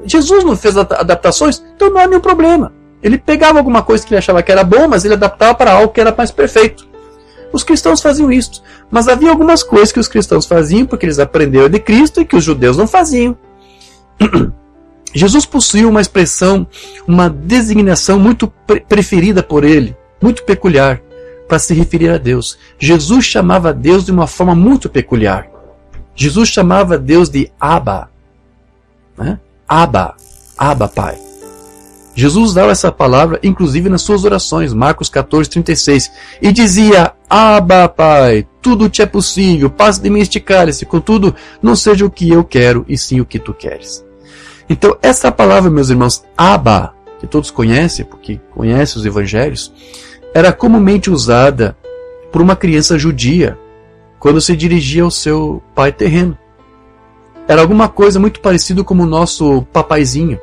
Jesus não fez adaptações, então não há nenhum problema. Ele pegava alguma coisa que ele achava que era bom, mas ele adaptava para algo que era mais perfeito. Os cristãos faziam isso, mas havia algumas coisas que os cristãos faziam porque eles aprenderam de Cristo e que os judeus não faziam. Jesus possuía uma expressão, uma designação muito preferida por ele, muito peculiar, para se referir a Deus. Jesus chamava Deus de uma forma muito peculiar. Jesus chamava Deus de Abba. Abba, Pai. Jesus usava essa palavra, inclusive nas suas orações, Marcos 14:36, e dizia, Abba, Pai, tudo te é possível, passa de mim este cálice, contudo, não seja o que eu quero, e sim o que tu queres. Então, essa palavra, meus irmãos, Abba, que todos conhecem, porque conhecem os evangelhos, era comumente usada por uma criança judia, quando se dirigia ao seu pai terreno. Era alguma coisa muito parecida com o nosso papaizinho.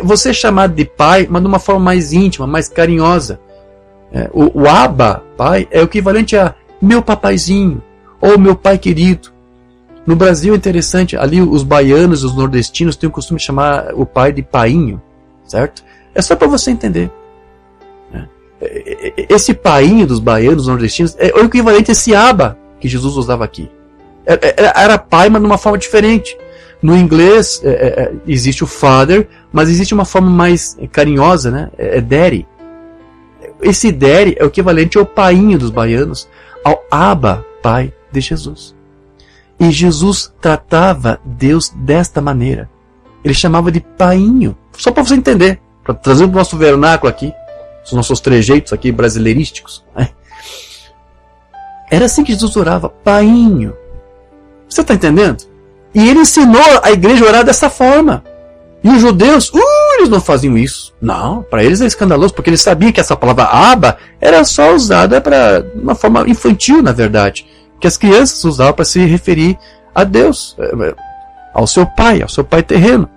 Você é chamado de pai, mas de uma forma mais íntima, mais carinhosa. O Abba, pai, é o equivalente a meu papaizinho, ou meu pai querido. No Brasil é interessante, ali os baianos e os nordestinos têm o costume de chamar o pai de painho, certo? É só para você entender. Esse painho dos baianos, dos nordestinos, é o equivalente a esse Abba que Jesus usava aqui. Era pai, mas de uma forma diferente. No inglês existe o father, mas existe uma forma mais carinhosa, né? É daddy. Esse daddy é o equivalente ao painho dos baianos, ao Abba, pai de Jesus. E Jesus tratava Deus desta maneira. Ele chamava de painho. Só para você entender, para trazer o nosso vernáculo aqui, os nossos trejeitos aqui brasileirísticos. Era assim que Jesus orava, painho. Você está entendendo? E ele ensinou a igreja a orar dessa forma. E os judeus, eles não faziam isso. Não, para eles é escandaloso, porque eles sabiam que essa palavra Abba era só usada para uma forma infantil, na verdade. Que as crianças usavam para se referir a Deus, ao seu pai terreno.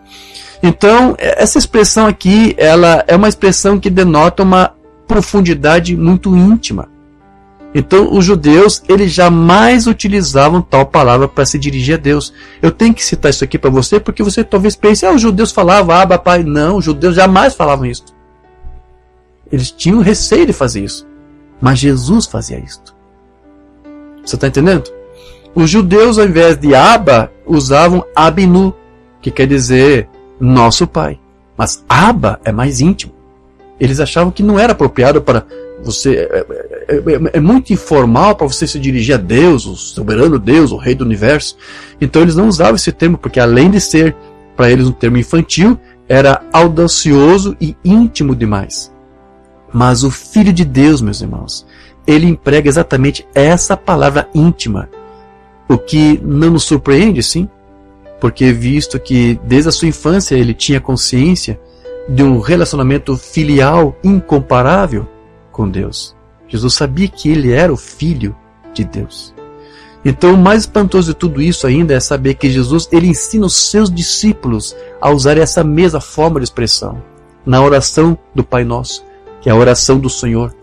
Então, essa expressão aqui, ela é uma expressão que denota uma profundidade muito íntima. Então, os judeus, eles jamais utilizavam tal palavra para se dirigir a Deus. Eu tenho que citar isso aqui para você, porque você talvez pense, os judeus falavam, Abba, Pai. Não, os judeus jamais falavam isso. Eles tinham receio de fazer isso. Mas Jesus fazia isso. Você está entendendo? Os judeus, ao invés de Abba, usavam Abinu, que quer dizer nosso Pai. Mas Abba é mais íntimo. Eles achavam que não era apropriado para você... É muito informal para você se dirigir a Deus, o soberano Deus, o Rei do Universo. Então eles não usavam esse termo, porque além de ser para eles um termo infantil, era audacioso e íntimo demais. Mas o Filho de Deus, meus irmãos, ele emprega exatamente essa palavra íntima. O que não nos surpreende, sim, porque visto que desde a sua infância ele tinha consciência de um relacionamento filial incomparável com Deus. Jesus sabia que ele era o Filho de Deus. Então o mais espantoso de tudo isso ainda é saber que Jesus ele ensina os seus discípulos a usar essa mesma forma de expressão na oração do Pai Nosso, que é a oração do Senhor.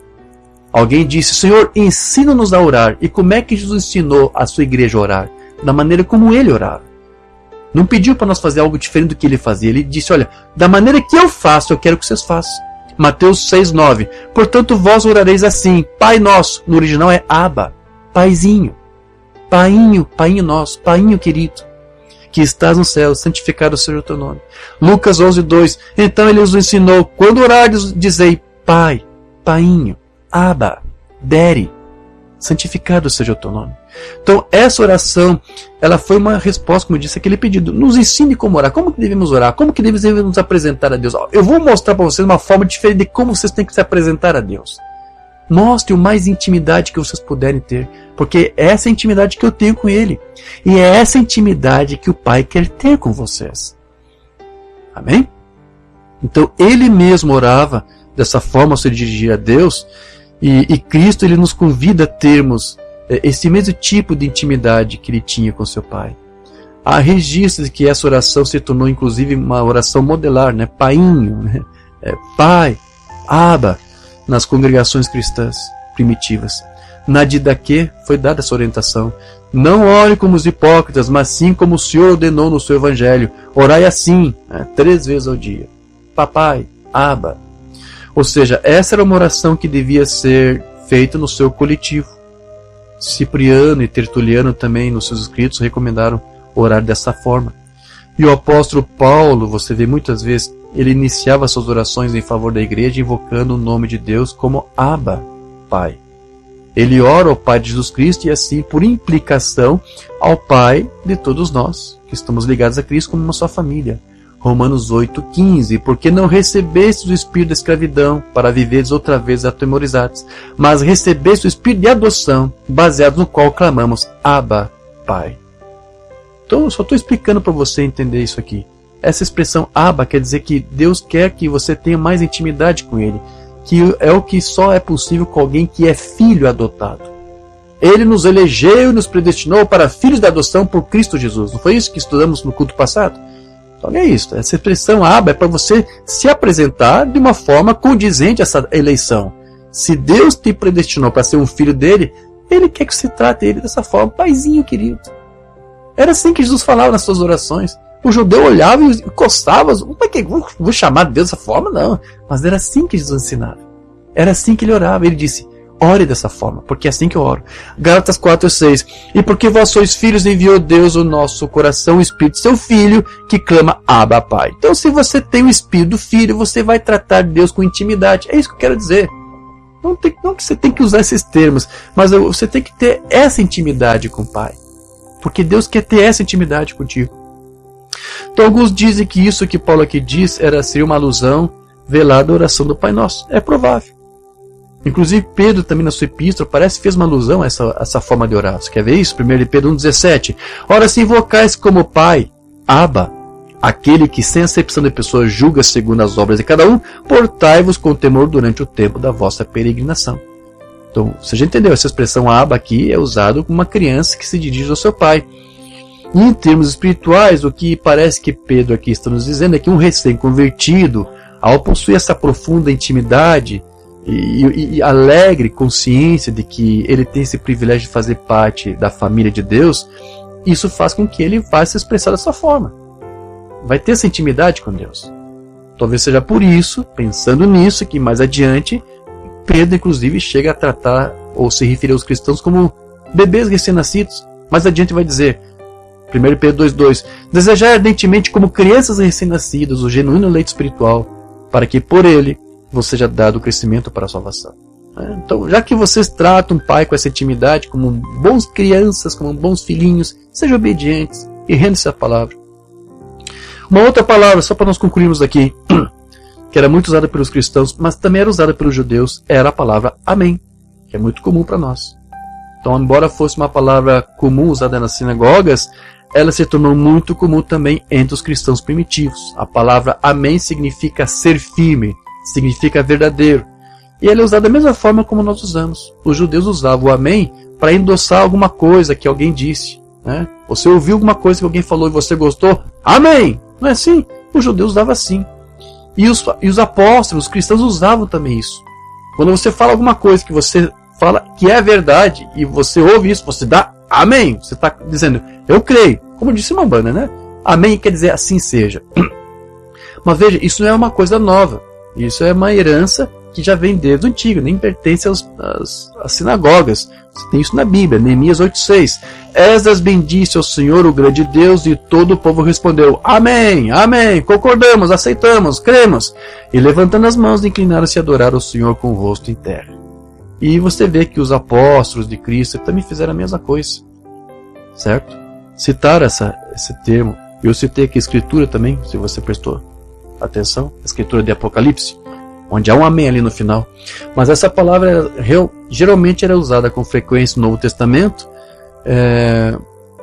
Alguém disse, Senhor, ensina-nos a orar. E como é que Jesus ensinou a sua igreja a orar? Da maneira como ele orava. Não pediu para nós fazer algo diferente do que ele fazia. Ele disse, olha, da maneira que eu faço, eu quero que vocês façam. Mateus 6:9. Portanto, vós orareis assim: Pai nosso. No original é Abba, Paizinho. Painho nosso, Painho querido, que estás no céu, santificado seja o teu nome. Lucas 11:2. Então ele os ensinou: quando orardes, dizei: Pai, Painho, Abba, Daddy, santificado seja o teu nome. Então essa oração, ela foi uma resposta, como eu disse, aquele pedido: nos ensine como orar, como que devemos orar, como que devemos nos apresentar a Deus. Eu vou mostrar para vocês uma forma diferente de como vocês têm que se apresentar a Deus. Mostre o mais intimidade que vocês puderem ter, porque é essa intimidade que eu tenho com Ele, e é essa intimidade que o Pai quer ter com vocês. Amém? Então Ele mesmo orava dessa forma ao se dirigir a Deus, e Cristo ele nos convida a termos esse mesmo tipo de intimidade que Ele tinha com seu Pai. Há registros de que essa oração se tornou inclusive uma oração modelar, né? Painho, né? Pai, Abba, nas congregações cristãs primitivas. Na Didaquê foi dada essa orientação: não ore como os hipócritas, mas sim como o Senhor ordenou no seu Evangelho. Orai assim, 3 vezes ao dia. Papai, Abba. Ou seja, essa era uma oração que devia ser feita no seu coletivo. Cipriano e Tertuliano também, nos seus escritos, recomendaram orar dessa forma. E o apóstolo Paulo, você vê muitas vezes, ele iniciava suas orações em favor da igreja invocando o nome de Deus como Abba, Pai. Ele ora ao Pai de Jesus Cristo e assim, por implicação, ao Pai de todos nós, que estamos ligados a Cristo como uma só família. Romanos 8:15. Porque não recebestes o espírito da escravidão para viveres outra vez atemorizados, mas recebeste o espírito de adoção, baseado no qual clamamos: Abba, Pai. Então eu só estou explicando para você entender isso aqui. Essa expressão Abba quer dizer que Deus quer que você tenha mais intimidade com Ele, que é o que só é possível com alguém que é filho adotado. Ele nos elegeu e nos predestinou para filhos da adoção por Cristo Jesus. Não foi isso que estudamos no culto passado? Então é isso. Essa expressão Abba é para você se apresentar de uma forma condizente a essa eleição. Se Deus te predestinou para ser um filho dele, Ele quer que você trate Ele dessa forma: Paizinho querido. Era assim que Jesus falava nas suas orações. O judeu olhava e encostava: vou chamar Deus dessa forma? Não. Mas era assim que Jesus ensinava. Era assim que ele orava. Ele disse: ore dessa forma, porque é assim que eu oro. Gálatas 4:6. E porque vós sois filhos, enviou Deus o nosso coração, o Espírito de seu Filho, que clama: Abba, Pai. Então, se você tem o Espírito do Filho, você vai tratar Deus com intimidade. É isso que eu quero dizer. Não que você tem que usar esses termos, mas você tem que ter essa intimidade com o Pai. Porque Deus quer ter essa intimidade contigo. Então alguns dizem que isso que Paulo aqui diz seria uma alusão velada à oração do Pai Nosso. É provável. Inclusive Pedro também na sua epístola parece que fez uma alusão a essa forma de orar. Você quer ver isso? 1 Pedro 1,17. Ora, se invocais como Pai, Abba, aquele que sem acepção de pessoas julga segundo as obras de cada um, portai-vos com temor durante o tempo da vossa peregrinação. Então, você já entendeu? Essa expressão Abba aqui é usada como uma criança que se dirige ao seu pai. E em termos espirituais, o que parece que Pedro aqui está nos dizendo é que um recém-convertido, ao possuir essa profunda intimidade e alegre consciência de que ele tem esse privilégio de fazer parte da família de Deus, isso faz com que ele vá se expressar dessa forma. Vai ter essa intimidade com Deus. Talvez seja por isso, pensando nisso, que mais adiante Pedro, inclusive, chega a tratar ou se referir aos cristãos como bebês recém-nascidos. Mais adiante vai dizer, 1 Pedro 2,2: desejar ardentemente como crianças recém-nascidas o genuíno leite espiritual, para que por ele vos seja dado o crescimento para a salvação. Então, já que vocês tratam o Pai com essa intimidade, como bons crianças, como bons filhinhos, sejam obedientes e rendam-se à palavra. Uma outra palavra, só para nós concluirmos aqui, que era muito usada pelos cristãos, mas também era usada pelos judeus, era a palavra Amém, que é muito comum para nós. Então, embora fosse uma palavra comum usada nas sinagogas, ela se tornou muito comum também entre os cristãos primitivos. A palavra Amém significa ser firme, significa verdadeiro. E ela é usada da mesma forma como nós usamos. Os judeus usavam o Amém para endossar alguma coisa que alguém disse. Né? Você ouviu alguma coisa que alguém falou e você gostou? Amém! Não é assim? Os judeus usavam assim. E os apóstolos, os cristãos usavam também isso. Quando você fala alguma coisa que você fala que é verdade e você ouve isso, você dá Amém. Você está dizendo, eu creio. Como disse uma banda, né? Amém quer dizer assim seja. Mas veja, isso não é uma coisa nova. Isso é uma herança que já vem desde o antigo, nem pertence às sinagogas. Você tem isso na Bíblia, Neemias 8:6. Esdras bendisse ao Senhor, o grande Deus, e todo o povo respondeu: Amém, Amém, concordamos, aceitamos, cremos. E levantando as mãos, inclinaram-se a adorar o Senhor com o rosto em terra. E você vê que os apóstolos de Cristo também fizeram a mesma coisa, certo? Citaram esse termo. Eu citei aqui a Escritura também, se você prestou atenção, a Escritura de Apocalipse, onde há um amém ali no final. Mas essa palavra geralmente era usada com frequência no Novo Testamento,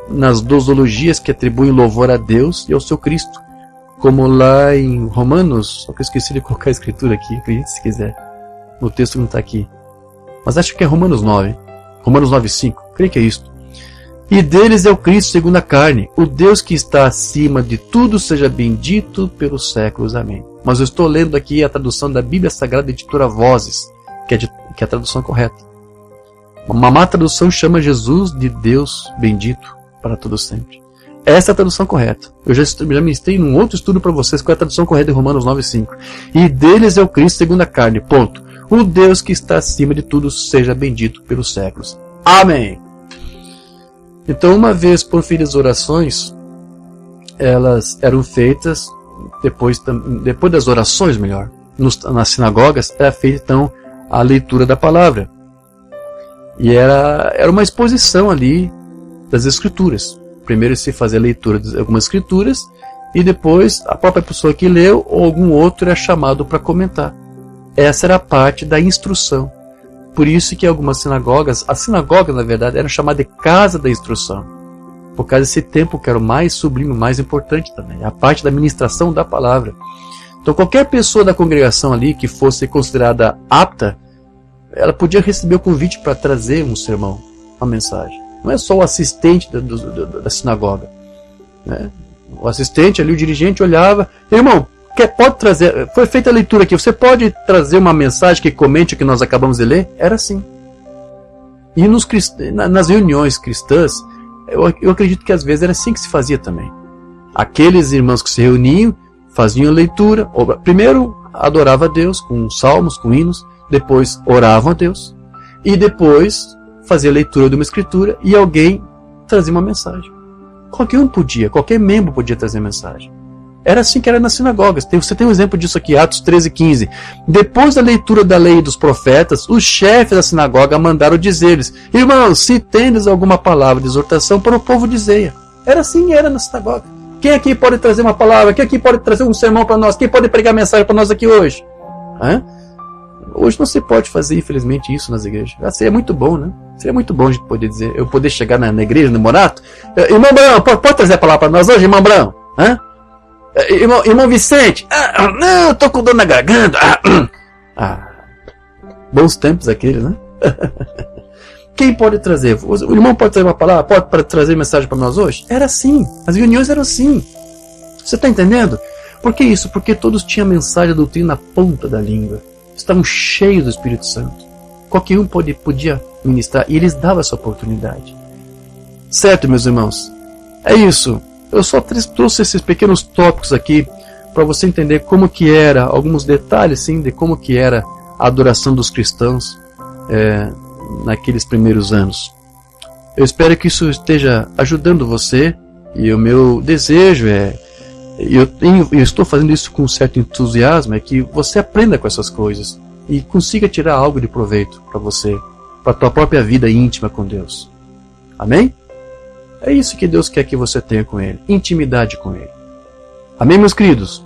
nas dosologias que atribuem louvor a Deus e ao seu Cristo, como lá em Romanos, só que eu esqueci de colocar a Escritura aqui, acredite se quiser, o texto não está aqui, mas acho que é Romanos 9, Romanos 9:5, creio que é isto. E deles é o Cristo segundo a carne, o Deus que está acima de tudo seja bendito pelos séculos. Amém. Mas eu estou lendo aqui a tradução da Bíblia Sagrada Editora Vozes, que é a tradução correta. Uma má tradução chama Jesus de Deus bendito para todo sempre. Essa é a tradução correta. Eu já ministrei num outro estudo para vocês qual é a tradução correta de Romanos 9:5. E deles é o Cristo segundo a carne, ponto. O Deus que está acima de tudo seja bendito pelos séculos. Amém. Então, uma vez por filho as orações, elas eram feitas, depois das orações, melhor, nas sinagogas, era feita então a leitura da palavra. E era uma exposição ali das Escrituras. Primeiro se fazia a leitura de algumas Escrituras, e depois a própria pessoa que leu ou algum outro era chamado para comentar. Essa era a parte da instrução. Por isso que algumas sinagogas, as sinagogas na verdade eram chamadas de casa da instrução, por causa desse tempo que era o mais sublime, o mais importante também, a parte da ministração da palavra. Então qualquer pessoa da congregação ali que fosse considerada apta, ela podia receber o convite para trazer um sermão, uma mensagem. Não é só o assistente da sinagoga, né? O assistente ali, o dirigente olhava: irmão, pode trazer, foi feita a leitura aqui, você pode trazer uma mensagem que comente o que nós acabamos de ler? Era assim. E nas reuniões cristãs, eu acredito que às vezes era assim que se fazia também. Aqueles irmãos que se reuniam, faziam a leitura, primeiro adoravam a Deus com salmos, com hinos, depois oravam a Deus, e depois fazia a leitura de uma escritura e alguém trazia uma mensagem. Qualquer membro podia trazer mensagem. Era assim que era nas sinagogas. Você tem um exemplo disso aqui, Atos 13:15. Depois da leitura da lei e dos profetas, os chefes da sinagoga mandaram dizer-lhes: irmãos, se tendes alguma palavra de exortação para o povo, dizei-a. Era assim, era na sinagoga. Quem aqui pode trazer uma palavra? Quem aqui pode trazer um sermão para nós? Quem pode pregar mensagem para nós aqui hoje? Hoje não se pode fazer, infelizmente, isso nas igrejas. Seria muito bom, né? Seria muito bom a gente poder dizer, eu poder chegar na igreja, no Morato: irmão Brão, pode trazer a palavra para nós hoje, irmão Brão? Irmão Vicente, não, eu tô com dor na garganta. Bons tempos aqueles, né? Quem pode trazer? O irmão pode trazer uma palavra? Pode trazer mensagem para nós hoje? Era assim, as reuniões eram assim. Você está entendendo? Por que isso? Porque todos tinham a mensagem da doutrina na ponta da língua. Estavam cheios do Espírito Santo. Qualquer um podia ministrar, e eles davam essa oportunidade. Certo, meus irmãos? É isso. Eu só trouxe esses pequenos tópicos aqui para você entender como que era, alguns detalhes sim, de como que era a adoração dos cristãos naqueles primeiros anos. Eu espero que isso esteja ajudando você, e o meu desejo eu estou fazendo isso com um certo entusiasmo, é que você aprenda com essas coisas e consiga tirar algo de proveito para você, para a tua própria vida íntima com Deus. Amém? É isso que Deus quer que você tenha com Ele, intimidade com Ele. Amém, meus queridos?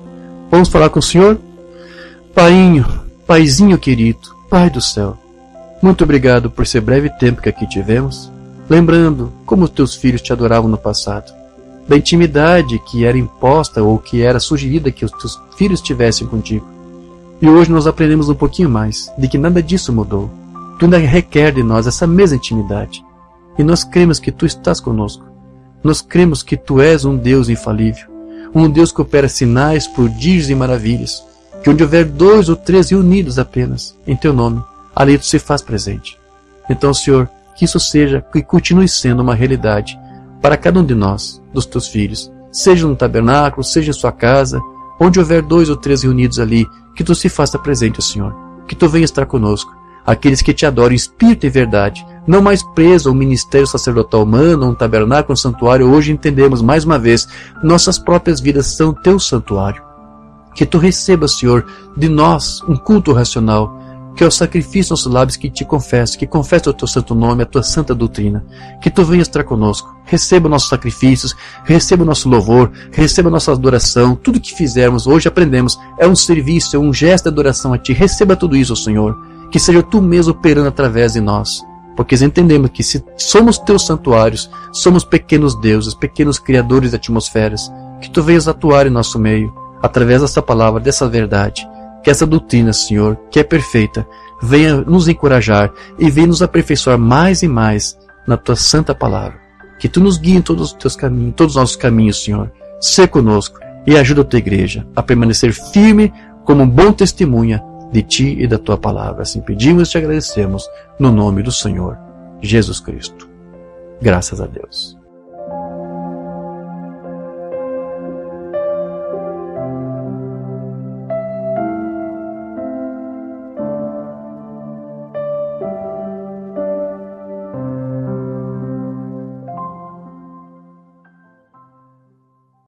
Vamos falar com o Senhor? Paizinho querido, Pai do céu, muito obrigado por esse breve tempo que aqui tivemos, lembrando como os teus filhos te adoravam no passado, da intimidade que era imposta ou que era sugerida que os teus filhos tivessem contigo. E hoje nós aprendemos um pouquinho mais de que nada disso mudou. Tu ainda requer de nós essa mesma intimidade. E nós cremos que Tu estás conosco. Nós cremos que Tu és um Deus infalível, um Deus que opera sinais, prodígios e maravilhas, que onde houver 2 ou 3 reunidos apenas em Teu nome, ali Tu se faz presente. Então, Senhor, que isso seja, que continue sendo uma realidade para cada um de nós, dos Teus filhos, seja no tabernáculo, seja em sua casa, onde houver 2 ou 3 reunidos ali, que Tu se faça presente, Senhor, que Tu venha estar conosco, aqueles que Te adoram em espírito e verdade, não mais presos a um ministério sacerdotal humano, a um tabernáculo, um santuário. Hoje entendemos mais uma vez, nossas próprias vidas são Teu santuário. Que Tu recebas, Senhor, de nós um culto racional, que é o sacrifício aos nossos lábios que Te confesse, que confesse o Teu santo nome, a Tua santa doutrina. Que Tu venhas estar conosco, receba nossos sacrifícios, receba o nosso louvor, receba a nossa adoração. Tudo que fizermos, hoje aprendemos, é um serviço, é um gesto de adoração a Ti. Receba tudo isso, Senhor, que seja Tu mesmo operando através de nós, porque entendemos que se somos Teus santuários, somos pequenos deuses, pequenos criadores de atmosferas. Que Tu venhas atuar em nosso meio, através dessa palavra, dessa verdade, que essa doutrina, Senhor, que é perfeita, venha nos encorajar e venha nos aperfeiçoar mais e mais na Tua santa palavra. Que Tu nos guie em todos os Teus caminhos, todos os nossos caminhos, Senhor. Sê conosco e ajuda a Tua igreja a permanecer firme como um bom testemunha de Ti e da Tua palavra. Assim pedimos e Te agradecemos no nome do Senhor Jesus Cristo. Graças a Deus.